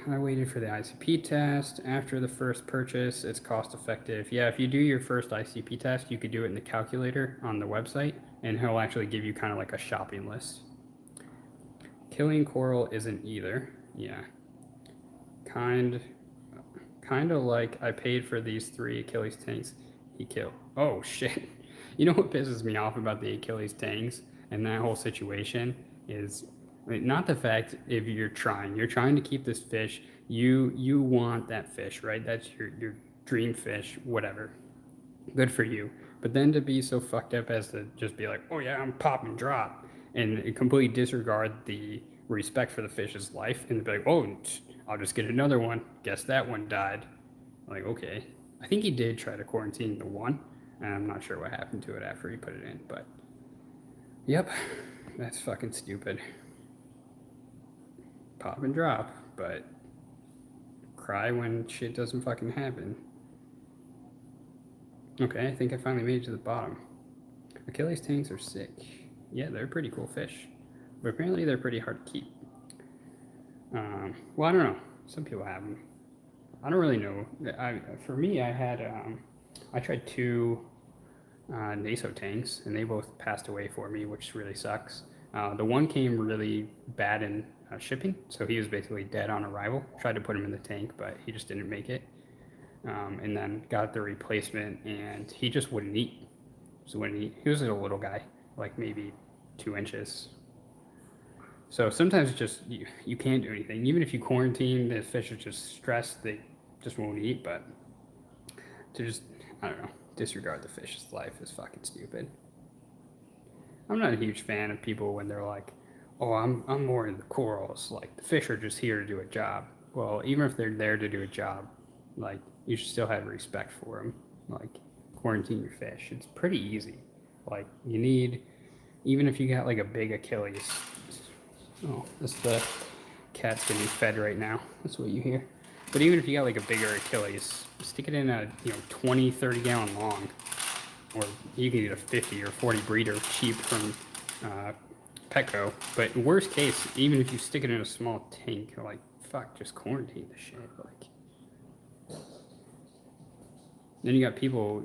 I waited for the ICP test. After the first purchase, it's cost effective. Yeah, if you do your first ICP test, you could do it in the calculator on the website, and he'll actually give you kind of like a shopping list. Killing coral isn't either. Yeah. Kind of like I paid for these 3 Achilles tanks he killed. Oh, shit. You know what pisses me off about the Achilles tanks and that whole situation is not the fact if you're trying to keep this fish, you want that fish, right? That's your dream fish, whatever. Good for you. But then to be so fucked up as to just be like, oh yeah, I'm pop and drop, and completely disregard the respect for the fish's life and be like, oh, I'll just get another one. Guess that one died. Like, okay. I think he did try to quarantine the one, and I'm not sure what happened to it after he put it in, but yep, that's fucking stupid. Pop and drop, but cry when shit doesn't fucking happen. Okay, I think I finally made it to the bottom. Achilles tanks are sick. Yeah, they're pretty cool fish, but apparently they're pretty hard to keep. Well, I don't know. Some people have them. I don't really know. For me, I tried 2 Naso tanks, and they both passed away for me, which really sucks. The one came really bad in shipping, so he was basically dead on arrival. Tried to put him in the tank, but he just didn't make it. And then got the replacement, and he just wouldn't eat. So he was a little guy, like maybe 2 inches. So sometimes just you can't do anything. Even if you quarantine, the fish are just stressed; they just won't eat. But to just, I don't know, disregard the fish's life is fucking stupid. I'm not a huge fan of people when they're like, oh, I'm more in the corals. Like, the fish are just here to do a job. Well, even if they're there to do a job, like, you should still have respect for them. Like, quarantine your fish. It's pretty easy. Like, you need, even if you got like a big Achilles. Oh, that's the cat's getting fed right now. That's what you hear. But even if you got like a bigger Achilles, stick it in a 20, 30 gallon long. Or you can get a 50 or 40 breeder cheap from Petco. But worst case, even if you stick it in a small tank, like, fuck, just quarantine the shit. Like, then you got people,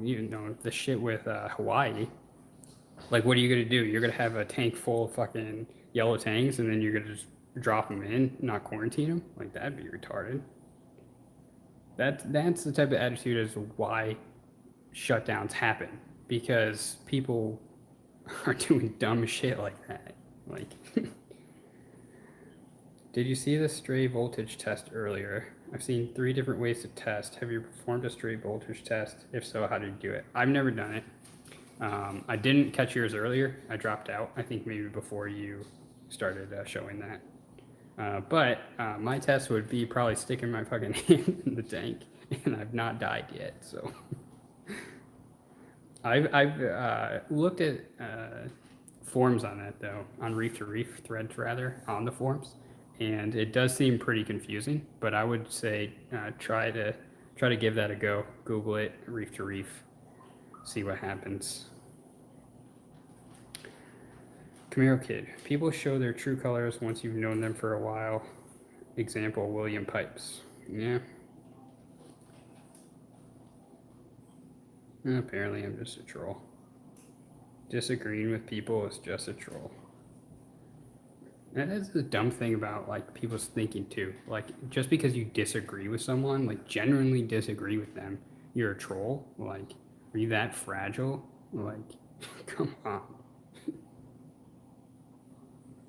the shit with Hawaii. Like, what are you gonna do? You're gonna have a tank full of fucking yellow tanks and then you're gonna just drop them in, not quarantine them. Like that'd be retarded. That's the type of attitude as to why shutdowns happen, because people are doing dumb shit like that. Like, did you see the stray voltage test earlier? I've seen 3 different ways to test. Have you performed a stray voltage test? If so, how did you do it? I've never done it. I didn't catch yours earlier. I dropped out, I think maybe before you started showing that. But my test would be probably sticking my fucking hand in the tank, and I've not died yet, so. I've looked at forums on that though, on Reef to Reef threads rather, on the forums, and it does seem pretty confusing. But I would say try to give that a go. Google it, Reef to Reef, see what happens. Camaro Kid. People show their true colors once you've known them for a while. Example, William Pipes. Yeah. Apparently I'm just a troll. Disagreeing with people is just a troll. And that's the dumb thing about like people's thinking too. Like just because you disagree with someone, like genuinely disagree with them, you're a troll. Like, are you that fragile? Like, come on.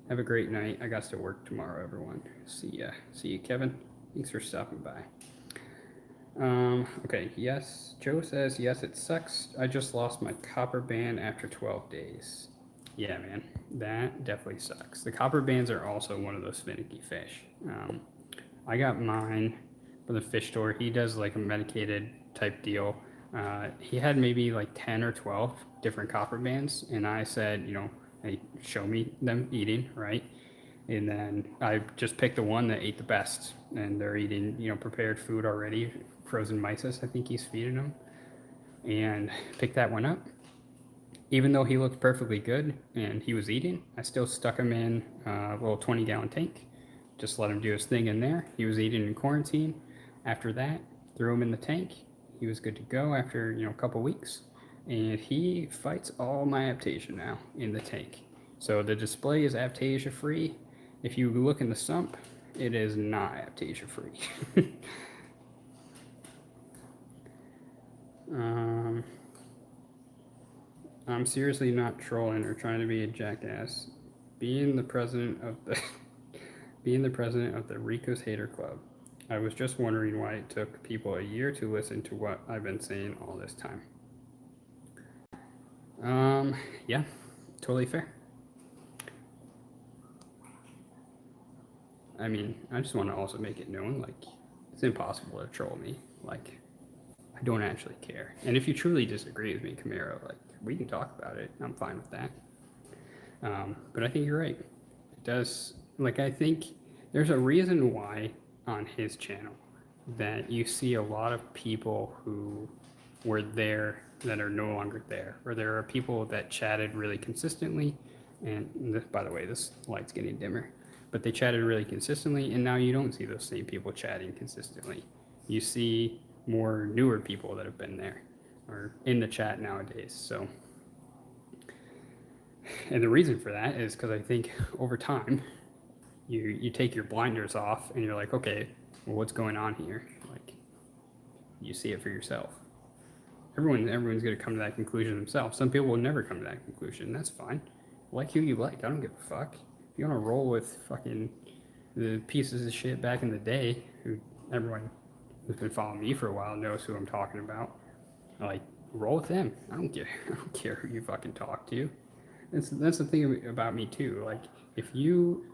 Have a great night. I got to work tomorrow, everyone. See ya. See you, Kevin. Thanks for stopping by. Okay, yes. Joe says, yes, it sucks. I just lost my copper band after 12 days. Yeah, man, that definitely sucks. The copper bands are also one of those finicky fish. I got mine from the fish store. He does like a medicated type deal. He had maybe like 10 or 12 different copper bands, and I said, you know, hey, show me them eating, right? And then I just picked the one that ate the best, and they're eating, you know, prepared food already, frozen mysis, I think he's feeding them, and picked that one up. Even though he looked perfectly good and he was eating, I still stuck him in a little 20-gallon tank, just let him do his thing in there. He was eating in quarantine. After that, threw him in the tank. He was good to go after, you know, a couple weeks, and he fights all my aptasia now in the tank. So the display is aptasia free. If you look in the sump, it is not aptasia free. I'm seriously not trolling or trying to be a jackass. Being the president of the Rico's Hater Club, I was just wondering why it took people a year to listen to what I've been saying all this time. Yeah, totally fair. I mean, I just want to also make it known, like, it's impossible to troll me. Like, I don't actually care. And if you truly disagree with me, Camaro, like, we can talk about it. I'm fine with that. But I think you're right. It does, like, I think there's a reason why on his channel that you see a lot of people who were there that are no longer there, or there are people that chatted really consistently. And this, by the way, this light's getting dimmer, but they chatted really consistently, and now you don't see those same people chatting consistently. You see more newer people that have been there or in the chat nowadays. So, and the reason for that is because I think over time, you take your blinders off and you're like, okay, well, what's going on here? Like, you see it for yourself. Everyone's going to come to that conclusion themselves. Some people will never come to that conclusion. That's fine. Like who you like. I don't give a fuck. If you want to roll with fucking the pieces of shit back in the day, who everyone who's been following me for a while knows who I'm talking about. Like, roll with them. I don't care who you fucking talk to. That's the thing about me too. Like, if you,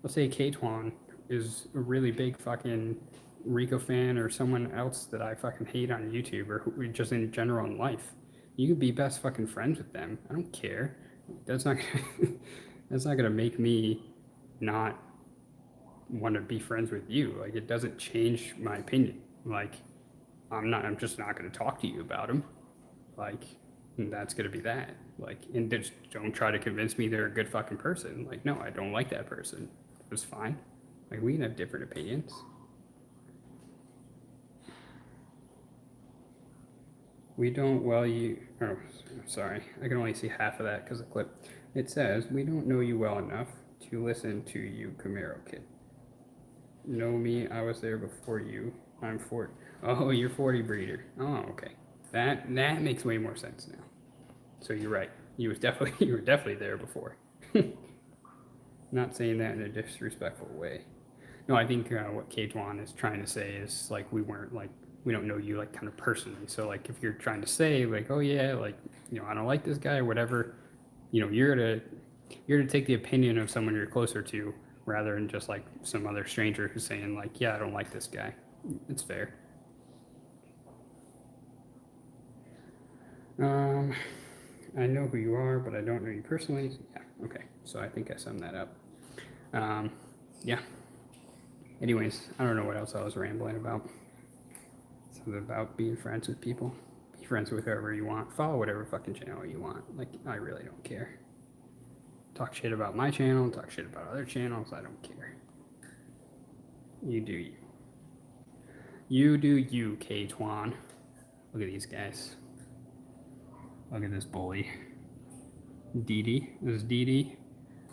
let's say K-Twan is a really big fucking Rico fan, or someone else that I fucking hate on YouTube, or who, just in general in life, you could be best fucking friends with them. I don't care. That's not that's not gonna make me not want to be friends with you. Like, it doesn't change my opinion. Like, I'm just not gonna talk to you about them. Like, and that's gonna be that. Like, and just don't try to convince me they're a good fucking person. Like, no, I don't like that person. It's fine. Like, we can have different opinions. We don't, well, you, oh, sorry. I can only see half of that because of the clip. It says, we don't know you well enough to listen to you, Camaro kid. Know me, I was there before you. I'm 40. Oh, you're 40 breeder. Oh, okay. That makes way more sense now. So you're right. You were definitely there before. Not saying that in a disrespectful way. No, I think what K-Twan is trying to say is like we don't know you like kind of personally. So like if you're trying to say like, oh yeah, like I don't like this guy or whatever, you're to take the opinion of someone you're closer to rather than just like some other stranger who's saying like, yeah, I don't like this guy. It's fair. I know who you are, but I don't know you personally. Yeah, okay. So I think I summed that up. Yeah. Anyways, I don't know what else I was rambling about. Something about being friends with people. Be friends with whoever you want. Follow whatever fucking channel you want. Like, I really don't care. Talk shit about my channel, talk shit about other channels. I don't care. You do you. You do you, K-Twan. Look at these guys. Look at this bully. Dee Dee. This is Dee Dee.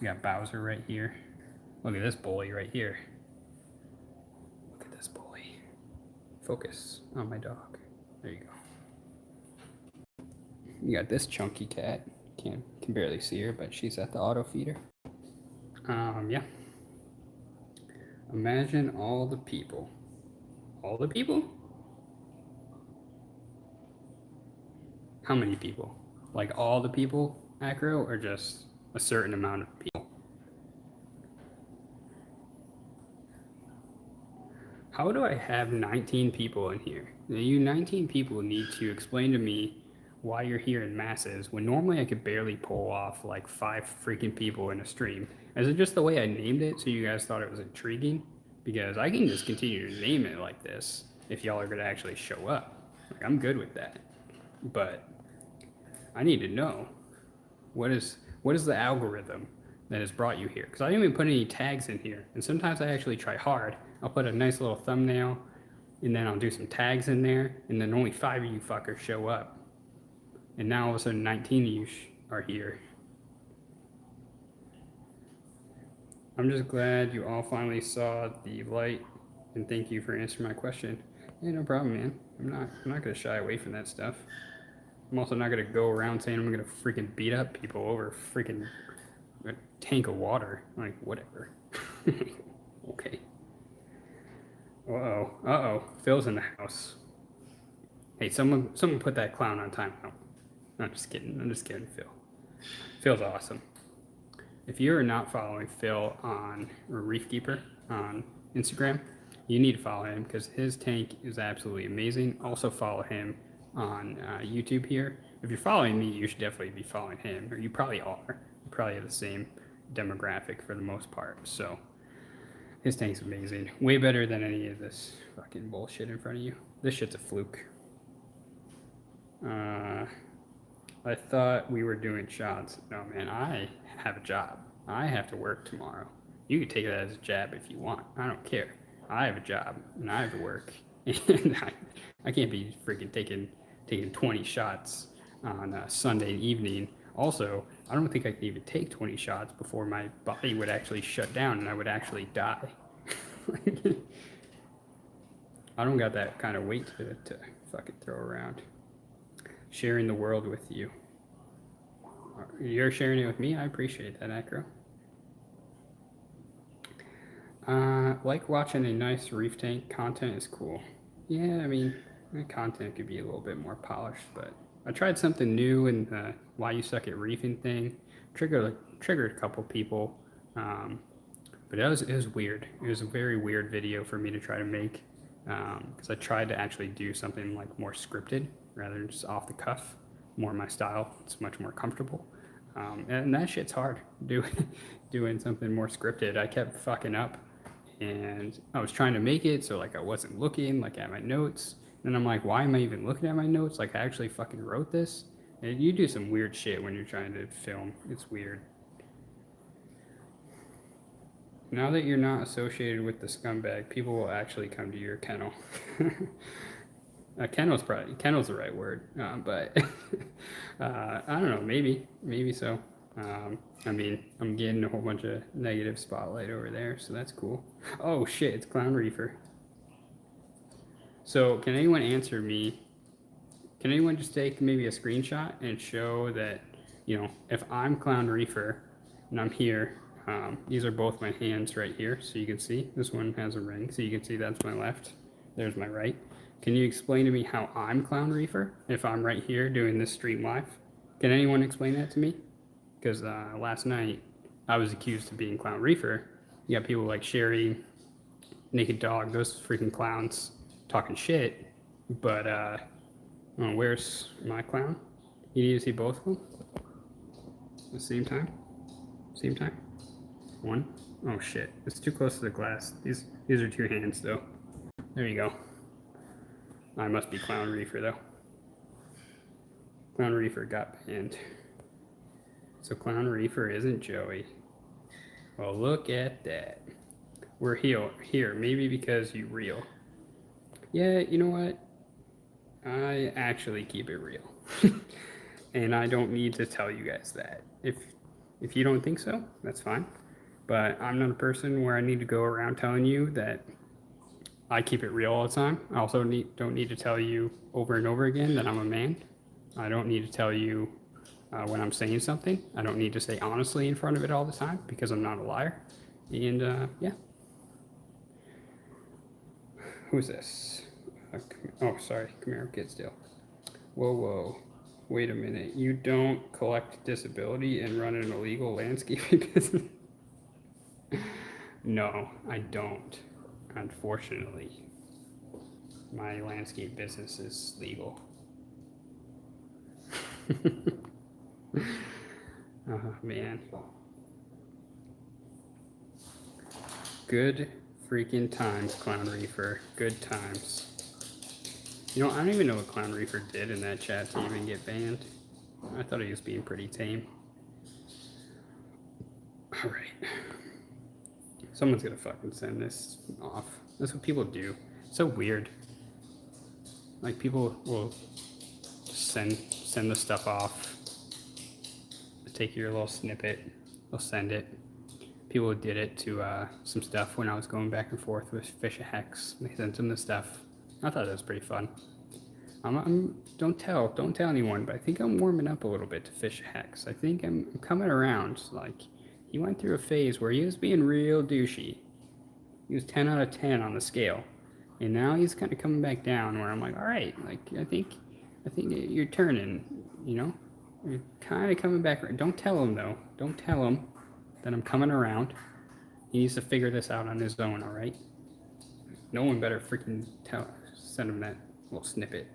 We got Bowser right here. Look at this bully right here. Look at this bully. Focus on my dog. There you go. You got this chunky cat. Can barely see her, but she's at the auto feeder. Yeah. Imagine all the people. All the people? How many people? Like all the people, Acro, or just a certain amount of people? How do I have 19 people in here? You 19 people need to explain to me why you're here in masses when normally I could barely pull off like 5 freaking people in a stream. Is it just the way I named it so you guys thought it was intriguing? Because I can just continue to name it like this if y'all are going to actually show up. Like, I'm good with that. But I need to know what is the algorithm that has brought you here? Because I didn't even put any tags in here. And sometimes I actually try hard. I'll put a nice little thumbnail and then I'll do some tags in there and then only 5 of you fuckers show up. And now all of a sudden 19 of you are here. I'm just glad you all finally saw the light and thank you for answering my question. Yeah, no problem, man. I'm not gonna shy away from that stuff. I'm also not gonna go around saying I'm gonna freaking beat up people over freaking a tank of water. Like, whatever. Okay. Uh-oh. Uh-oh. Phil's in the house. Hey, someone put that clown on timeout. No, I'm just kidding. I'm just kidding, Phil. Phil's awesome. If you are not following Phil on Reef Keeper on Instagram, you need to follow him because his tank is absolutely amazing. Also follow him on YouTube here. If you're following me, you should definitely be following him, or you probably are. You probably have the same demographic for the most part. So his tank's amazing. Way better than any of this fucking bullshit in front of you. This shit's a fluke. I thought we were doing shots. No, man, I have a job. I have to work tomorrow. You can take it as a jab if you want. I don't care. I have a job and I have to work. And I can't be freaking taking 20 shots on a Sunday evening. Also, I don't think I could even take 20 shots before my body would actually shut down and I would actually die. I don't got that kind of weight to fucking throw around. Sharing the world with you. You're sharing it with me? I appreciate that, Acro. Like watching a nice reef tank. Content is cool. Yeah, I mean, the content could be a little bit more polished, but I tried something new in the Why You Suck at Reefing thing. Triggered a couple people, but it was weird. It was a very weird video for me to try to make because I tried to actually do something like more scripted rather than just off the cuff, more my style. It's much more comfortable. And that shit's hard, doing something more scripted. I kept fucking up and I was trying to make it so like I wasn't looking like at my notes. And I'm like, why am I even looking at my notes? Like I actually fucking wrote this. And you do some weird shit when you're trying to film. It's weird. Now that you're not associated with the scumbag, people will actually come to your kennel. Kennel's the right word, but I don't know. Maybe so. I mean, I'm getting a whole bunch of negative spotlight over there, so that's cool. Oh shit, it's Clown Reefer. So can anyone answer me? Can anyone just take maybe a screenshot and show that, if I'm Clown Reefer and I'm here, these are both my hands right here, so you can see. This one has a ring, so you can see that's my left. There's my right. Can you explain to me how I'm Clown Reefer if I'm right here doing this stream live? Can anyone explain that to me? Because last night I was accused of being Clown Reefer. You got people like Sherry, Naked Dog, those freaking clowns talking shit. But where's my clown? You need to see both of them at the same time. Same time. One. Oh shit! It's too close to the glass. These are two hands though. There you go. I must be Clown Reefer though. Clown Reefer got banned. So Clown Reefer isn't Joey. Well, look at that. We're here. Maybe because you real. Yeah, you know what? I actually keep it real. And I don't need to tell you guys that. If you don't think so, that's fine. But I'm not a person where I need to go around telling you that I keep it real all the time. I also don't need to tell you over and over again that I'm a man. I don't need to tell you when I'm saying something. I don't need to say honestly in front of it all the time because I'm not a liar. And yeah. Who's this? Oh, sorry, Camaro Kid still. Whoa. Wait a minute. You don't collect disability and run an illegal landscaping business? No, I don't. Unfortunately. My landscape business is legal. Oh, man. Good freaking times, Clown Reefer. Good times. I don't even know what Clown Reefer did in that chat to even get banned. I thought he was being pretty tame. Alright. Someone's gonna fucking send this off. That's what people do. It's so weird. Like, people will send the stuff off. Take your little snippet. They'll send it. People did it to some stuff when I was going back and forth with Fish of Hex. They sent them the stuff. I thought that was pretty fun. Don't tell anyone, but I think I'm warming up a little bit to Fish of Hex. I think I'm coming around. Like, he went through a phase where he was being real douchey. He was 10 out of 10 on the scale, and now he's kind of coming back down. Where I'm like, all right, like I think you're turning. You're kind of coming back. Don't tell him though. Don't tell him that I'm coming around. He needs to figure this out on his own. All right. No one better freaking send him that little snippet.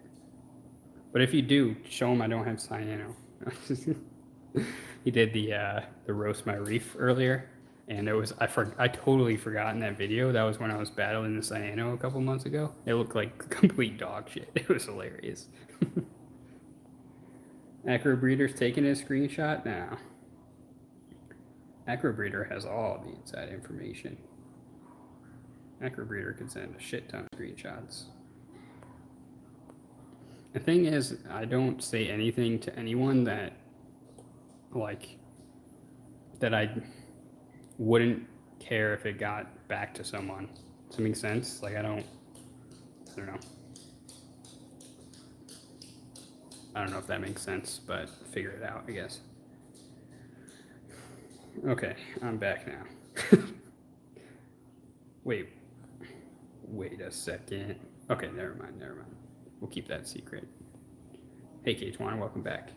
But if you do, show him I don't have cyano. He did the roast my reef earlier, and I totally forgot in that video. That was when I was battling the cyano a couple months ago. It looked like complete dog shit. It was hilarious. Acrobreeder's taking a screenshot now. Acrobreeder has all the inside information. Acrobreeder can send a shit ton of screenshots. The thing is, I don't say anything to anyone that I wouldn't care if it got back to someone. Does that make sense? Like, I don't know. I don't know if that makes sense, but figure it out, I guess. Okay, I'm back now. Wait a second. Okay, never mind. We'll keep that secret. Hey, K-Twan, welcome back.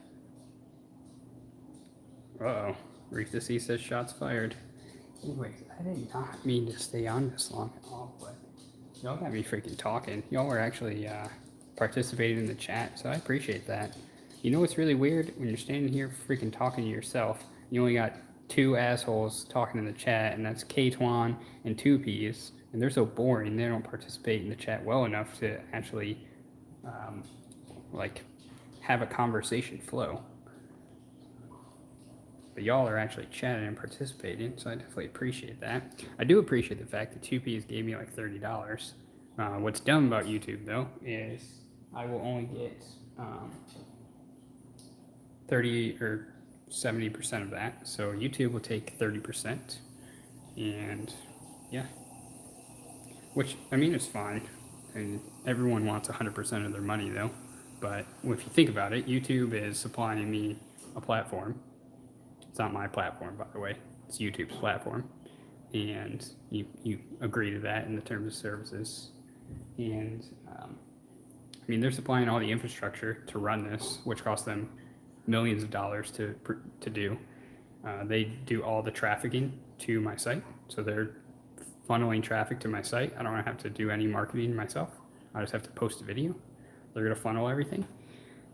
Uh-oh. Reef the Sea says shots fired. Anyway, I did not mean to stay on this long at all, but y'all got me freaking talking. Y'all were actually participating in the chat, so I appreciate that. You know what's really weird? When you're standing here freaking talking to yourself, you only got two assholes talking in the chat, and that's K-Twan and 2Ps, and they're so boring, they don't participate in the chat well enough to actually, have a conversation flow. But y'all are actually chatting and participating, so I definitely appreciate that. I do appreciate the fact that 2Ps gave me like $30. What's dumb about YouTube, though, is I will only get 30 or 70% of that. So YouTube will take 30%. And yeah, which I mean is fine. And everyone wants 100% of their money though. But if you think about it, YouTube is supplying me a platform. It's not my platform, by the way. It's YouTube's platform. And you agree to that in the terms of services. And I mean, they're supplying all the infrastructure to run this, which costs them millions of dollars to do. They do all the trafficking to my site, so they're funneling traffic to my site. I don't have to do any marketing myself. I just have to post a video. They're going to funnel everything,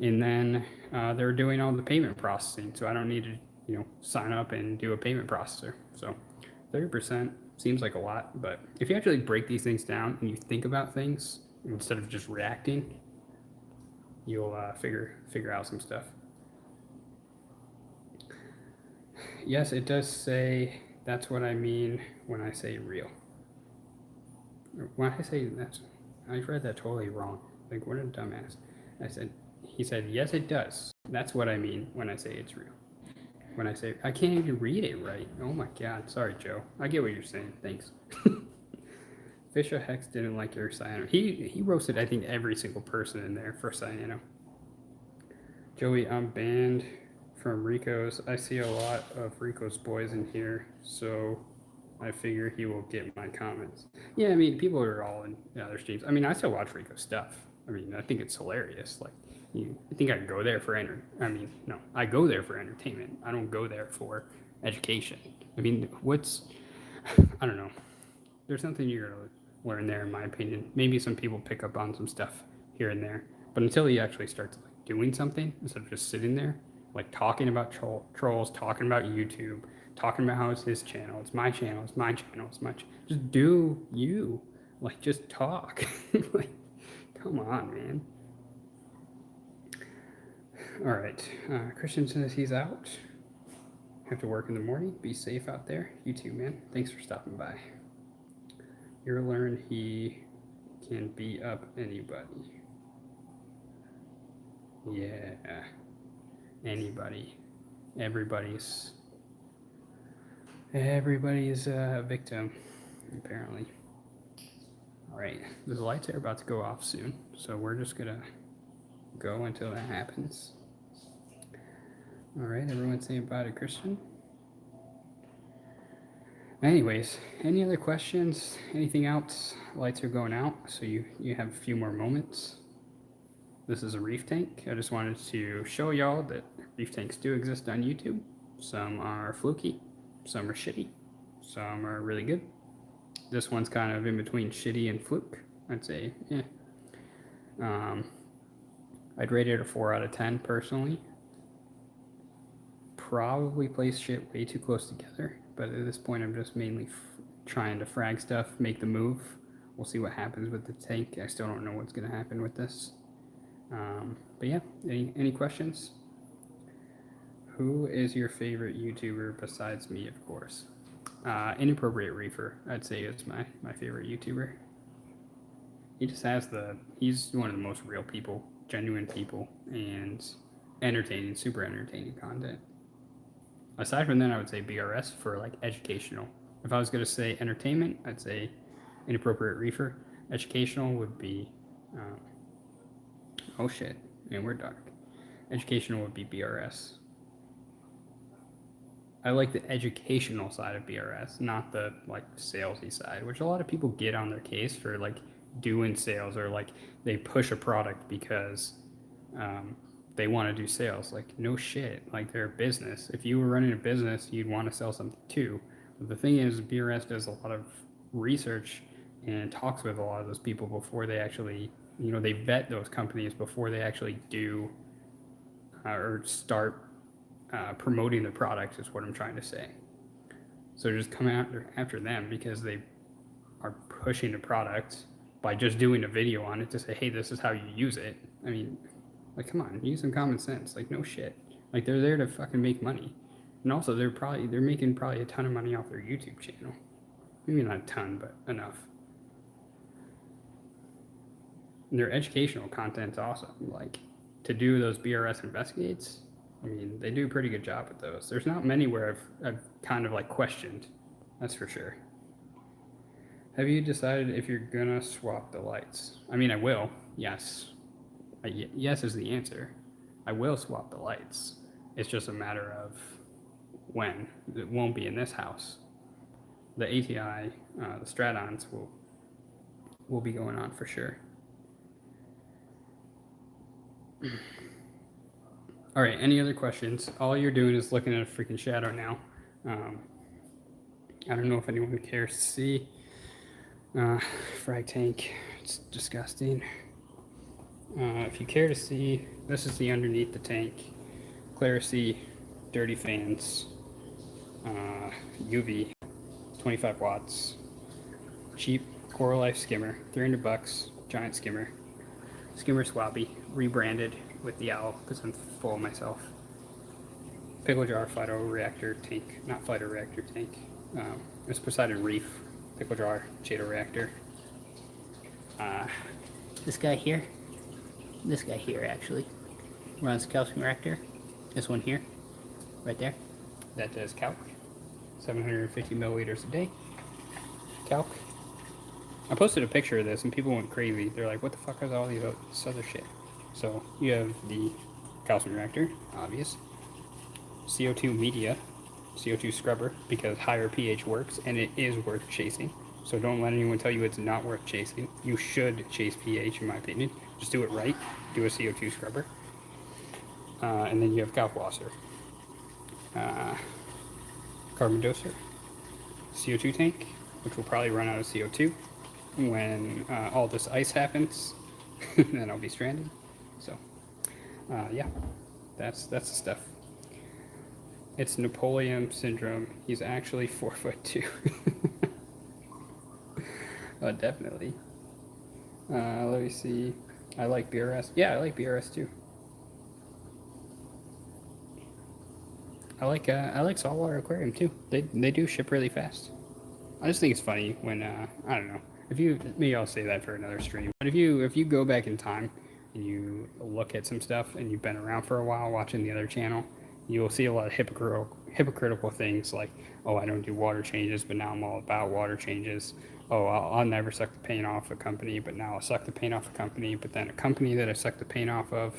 and then they're doing all the payment processing. So I don't need to, sign up and do a payment processor. So 30% seems like a lot, but if you actually break these things down and you think about things instead of just reacting, you'll figure out some stuff. Yes, it does say that's what I mean when I say real. When I say that's, I read that totally wrong. Like, what a dumbass. He said, yes, it does. That's what I mean when I say it's real. When I say, I can't even read it right. Oh my God. Sorry, Joe. I get what you're saying. Thanks. Fisher Hex didn't like your cyano. He roasted, I think, every single person in there for cyano. Joey, I'm banned from Rico's. I see a lot of Rico's boys in here, so I figure he will get my comments. Yeah, I mean, people are all in other streams. I mean, I still watch Rico's stuff. I mean, I think it's hilarious. Like, I think I go there for I go there for entertainment. I don't go there for education. I mean, I don't know. There's something you're gonna learn there, in my opinion. Maybe some people pick up on some stuff here and there, but until you actually start doing something instead of just sitting there, like talking about trolls, talking about YouTube, talking about how it's his channel, it's my channel, it's my channel, just do you. Like, just talk. Like, come on, man. All right. Christian says he's out. Have to work in the morning. Be safe out there. You too, man. Thanks for stopping by. You'll learn he can beat up anybody. Yeah. Anybody. Everybody's a victim, apparently. All right. The lights are about to go off soon, so we're just going to go until that happens. All right. Everyone say bye to Christian. Anyways, any other questions? Anything else? Lights are going out, so you have a few more moments. This is a reef tank. I just wanted to show y'all that reef tanks do exist on YouTube. Some are fluky, some are shitty, some are really good. This one's kind of in between shitty and fluke. I'd say, yeah. I'd rate it a 4 out of 10 personally. Probably place shit way too close together, but at this point I'm just mainly trying to frag stuff, make the move. We'll see what happens with the tank. I still don't know what's going to happen with this. But yeah, any questions? Who is your favorite YouTuber besides me, of course? Inappropriate Reefer, I'd say, is my favorite YouTuber. He just has he's one of the most real people, genuine people, and entertaining, super entertaining content. Aside from that, I would say BRS for like educational. If I was going to say entertainment, I'd say Inappropriate Reefer. Educational would be, oh shit, man, we're dark. Educational would be BRS. I like the educational side of BRS, not the like salesy side, which a lot of people get on their case for like doing sales, or like they push a product because they want to do sales. Like, no shit, like they're a business. If you were running a business, you'd want to sell something too. But the thing is, BRS does a lot of research and talks with a lot of those people before they actually, they vet those companies before they actually do or start promoting the product, is what I'm trying to say. So just come after them because they are pushing the product by just doing a video on it to say, hey, this is how you use it. I mean, like, come on, use some common sense. Like, no shit. Like, they're there to fucking make money. And also, they're making probably a ton of money off their YouTube channel. Maybe not a ton, but enough. And their educational content's awesome. Like, to do those BRS investigates, I mean, they do a pretty good job with those. There's not many where I've kind of like questioned, that's for sure. Have you decided if you're gonna swap the lights? I mean, I will. Yes. Yes is the answer. I will swap the lights. It's just a matter of when. It won't be in this house. The ATI, the Stratons will be going on for sure. All right. Any other questions? All you're doing is looking at a freaking shadow now. I don't know if anyone cares to see. Frag tank. It's disgusting. If you care to see, this is the underneath the tank. Clarity, dirty fans, UV, 25 watts, cheap Coral Life skimmer, $300, giant skimmer, skimmer swappy, rebranded with the owl because I'm full of myself. Pickle jar phyto reactor tank, not phyto reactor tank. It's Poseidon Reef, pickle jar Chaeto reactor. This guy here actually runs calcium reactor. This one here, right there, that does calc, 750 milliliters a day. Calc. I posted a picture of this and people went crazy. They're like, what the fuck is all this other shit? So you have the calcium reactor, obvious. CO2 media, CO2 scrubber, because higher pH works and it is worth chasing. So don't let anyone tell you it's not worth chasing. You should chase pH, in my opinion. Just do it right. Do a CO2 scrubber. And then you have Kalkwasser. Carbon doser. CO2 tank, which will probably run out of CO2 when all this ice happens. Then I'll be stranded. So, yeah, that's the stuff. It's Napoleon syndrome. He's actually 4'2". Oh, definitely. Let me see. I like BRS. Yeah, I like BRS too. I like saltwater aquarium too. They do ship really fast. I just think it's funny when I don't know. If you maybe I'll say that for another stream. But if you go back in time and you look at some stuff and you've been around for a while watching the other channel, you will see a lot of hypocritical things like, oh, I don't do water changes, but now I'm all about water changes. Oh, I'll never suck the paint off a company, but now I'll suck the paint off a company. But then a company that I sucked the paint off of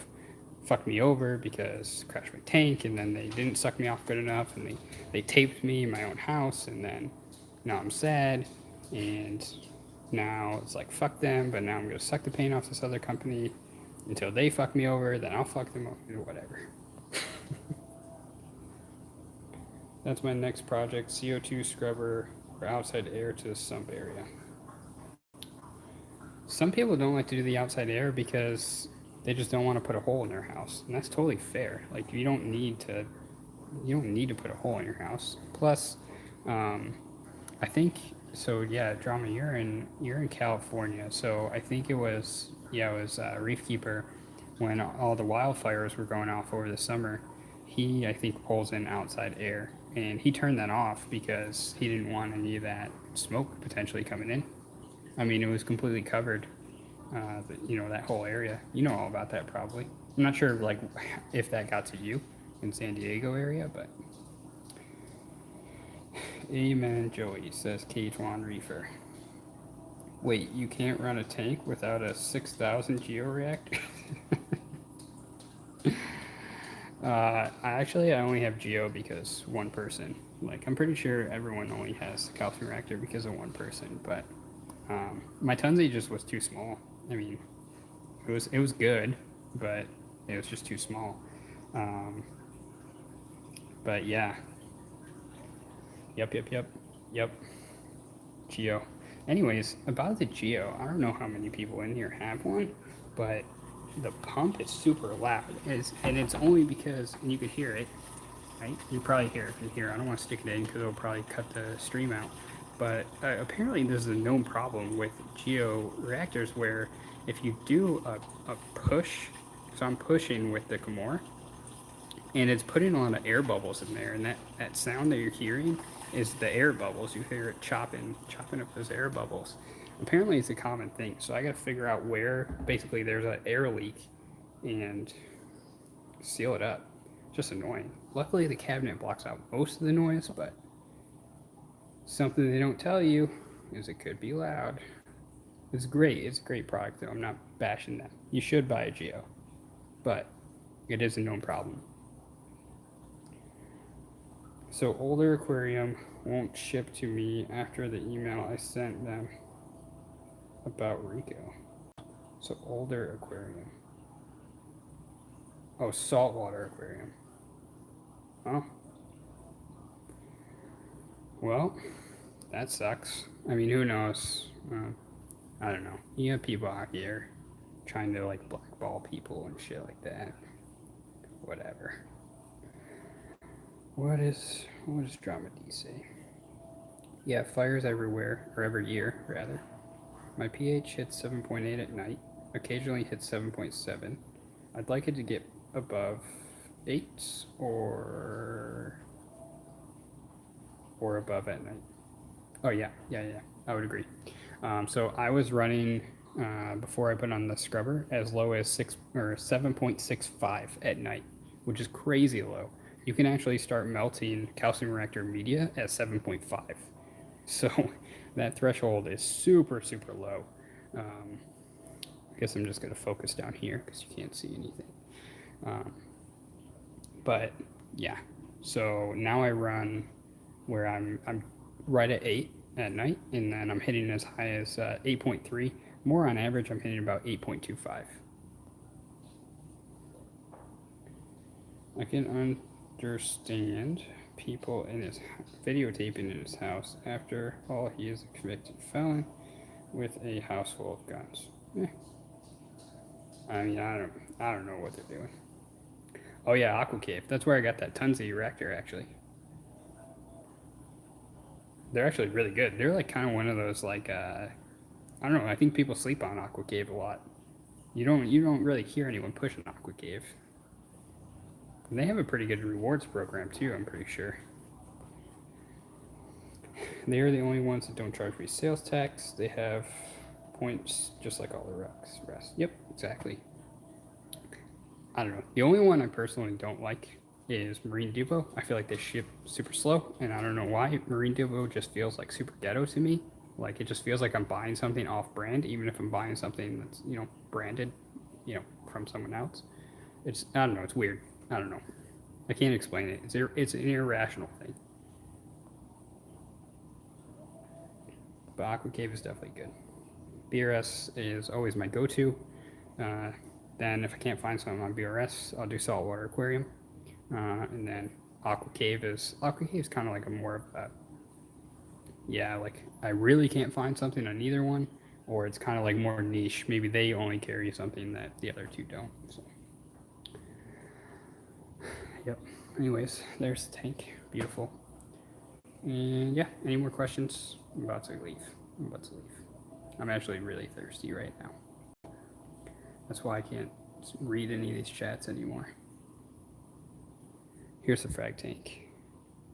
fucked me over because crashed my tank, and then they didn't suck me off good enough, and they taped me in my own house, and then now I'm sad, and now it's like fuck them, but now I'm gonna suck the paint off this other company until they fuck me over, then I'll fuck them over, whatever. That's my next project, CO2 scrubber for outside air to the sump area. Some people don't like to do the outside air because they just don't want to put a hole in their house, and that's totally fair. Like you don't need to put a hole in your house. Plus, I think so. Yeah, Drama, you're in California, so I think it was Reef Keeper when all the wildfires were going off over the summer. He I think pulls in outside air, and he turned that off because he didn't want any of that smoke potentially coming in. I mean, it was completely covered. That whole area. You know all about that probably. I'm not sure like if that got to you in San Diego area, but Amen Joey says KH1 Reefer. Wait, you can't run a tank without a 6,000 georeactor? I only have geo because one person. Like I'm pretty sure everyone only has the calcium reactor because of one person, but my Tunzi just was too small. I mean, it was good, but it was just too small. But yeah. Yep. Geo. Anyways, about the Geo, I don't know how many people in here have one, but the pump is super loud. And it's only because, and you could hear it, right? You probably hear it from here. I don't want to stick it in because it'll probably cut the stream out. But apparently there's a known problem with Geo reactors where if you do a push, so I'm pushing with the Kimura, and it's putting a lot of air bubbles in there, and that sound that you're hearing is the air bubbles. You hear it chopping up those air bubbles. Apparently it's a common thing, so I got to figure out where basically there's an air leak and seal it up. Just annoying. Luckily, the cabinet blocks out most of the noise, but something they don't tell you is it could be loud. It's great. It's a great product, though. I'm not bashing them. You should buy a Geo, but it is a known problem. So older aquarium won't ship to me after the email I sent them about Rico. So older aquarium. Oh, saltwater aquarium. Oh. Well, that sucks. I mean, who knows? I don't know. You have people out here trying to like blackball people and shit like that. Whatever. What does Drama D say? Yeah, fires everywhere, or every year, rather. My pH hits 7.8 at night, occasionally hits 7.7. I'd like it to get above 8 or above at night. Oh yeah, I would agree. So I was running before I put on the scrubber as low as 7.65 at night, which is crazy low. You can actually start melting calcium reactor media at 7.5. So that threshold is super, super low. I guess I'm just going to focus down here because you can't see anything. But yeah, so now I run where I'm right at 8 at night, and then I'm hitting as high as 8.3. More on average, I'm hitting about 8.25. I can understand people in his videotaping in his house. After all, he is a convicted felon with a house full of guns. I mean, I don't know what they're doing. Oh yeah, Aqua Cave. That's where I got that Tunzi reactor actually. They're actually really good. They're like kind of one of those like I don't know. I think people sleep on Aqua Cave a lot. You don't really hear anyone push an Aqua Cave. And they have a pretty good rewards program too. I'm pretty sure. They are the only ones that don't charge me sales tax. They have points just like all the rest. Yep, exactly. I don't know. The only one I personally don't like is Marine Depot. I feel like they ship super slow, and I don't know why. Marine Depot just feels like super ghetto to me. Like it just feels like I'm buying something off brand, even if I'm buying something that's branded, from someone else. I don't know. It's weird. I don't know. I can't explain it. It's an irrational thing. But Aqua Cave is definitely good. BRS is always my go-to. Then if I can't find something on BRS, I'll do saltwater aquarium. And then Aqua Cave is kind of like a more of a, yeah, like I really can't find something on either one, or it's kind of like more niche. Maybe they only carry something that the other two don't. So, yep. Anyways, there's the tank. Beautiful. And yeah, any more questions? I'm about to leave. I'm actually really thirsty right now. That's why I can't read any of these chats anymore. Here's the frag tank.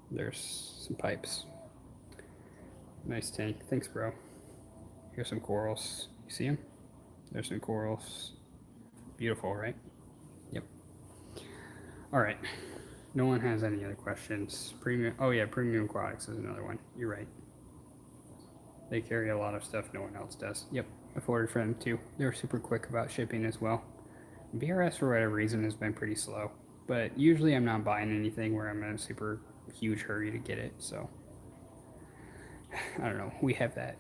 There's some pipes. Nice tank. Thanks, bro. Here's some corals. You see them? There's some corals. Beautiful, right? Yep. All right. No one has any other questions. Premium. Oh yeah, Premium Aquatics is another one. You're right. They carry a lot of stuff no one else does. Yep. I've ordered for them too. They're super quick about shipping as well. BRS for whatever reason has been pretty slow, but usually I'm not buying anything where I'm in a super huge hurry to get it. So I don't know. We have that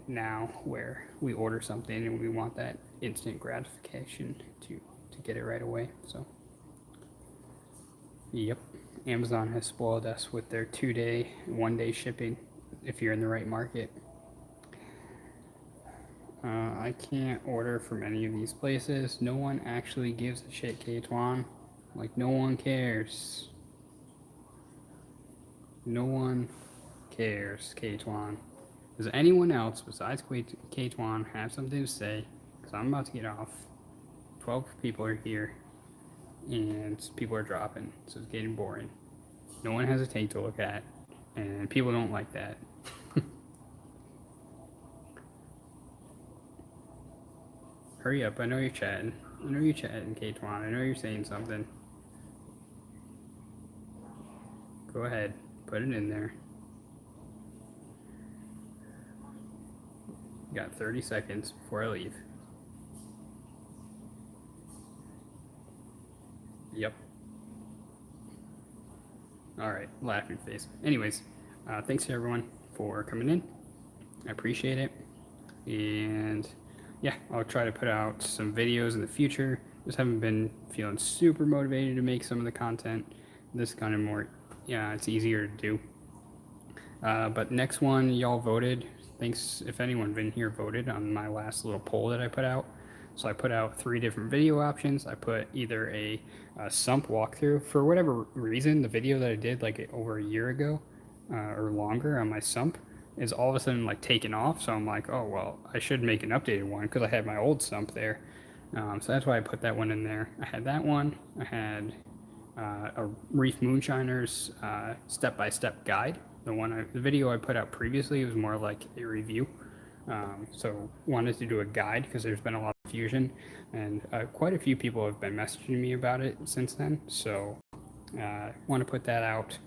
now where we order something and we want that instant gratification to get it right away. So yep, Amazon has spoiled us with their 2-day, 1-day shipping if you're in the right market. I can't order from any of these places. No one actually gives a shit, K-Twan. Like, no one cares. No one cares, K-Twan. Does anyone else besides K-Twan have something to say? Because I'm about to get off. 12 people are here. And people are dropping. So it's getting boring. No one has a tank to look at. And people don't like that. Hurry up, I know you're chatting. K-Twan. I know you're saying something. Go ahead, put it in there. You got 30 seconds before I leave. Yep. Alright, laughing face. Anyways, thanks to everyone for coming in. I appreciate it. And yeah, I'll try to put out some videos in the future. Just haven't been feeling super motivated to make some of the content. This is kind of more, yeah, it's easier to do. But next one, y'all voted. Thanks if anyone been here voted on my last little poll that I put out. So I put out 3 different video options. I put either a sump walkthrough. For whatever reason, the video that I did like over a year ago or longer on my sump is all of a sudden like taken off. So I'm like, oh, well, I should make an updated one because I had my old sump there. So that's why I put that one in there. I had that one. I had a Reef Moonshiner's step-by-step guide. The video I put out previously was more like a review. So wanted to do a guide because there's been a lot of fusion, and quite a few people have been messaging me about it since then. So want to put that out.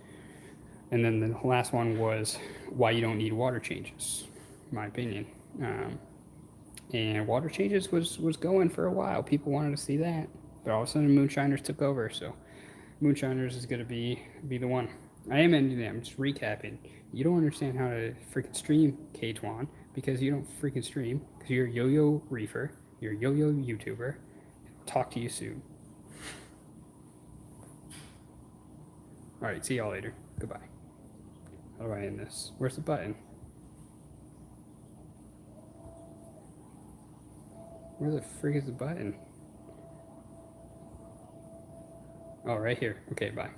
And then the last one was why you don't need water changes, in my opinion. And water changes was going for a while. People wanted to see that, but all of a sudden Moonshiners took over. So Moonshiners is going to be the one. I am ending it. I'm just recapping. You don't understand how to freaking stream K-Twan because you don't freaking stream because you're a yo-yo reefer. You're a yo-yo YouTuber. Talk to you soon. All right, see y'all later. Goodbye. How do I end this? Where's the button? Where the frick is the button? Oh, right here. Okay, bye.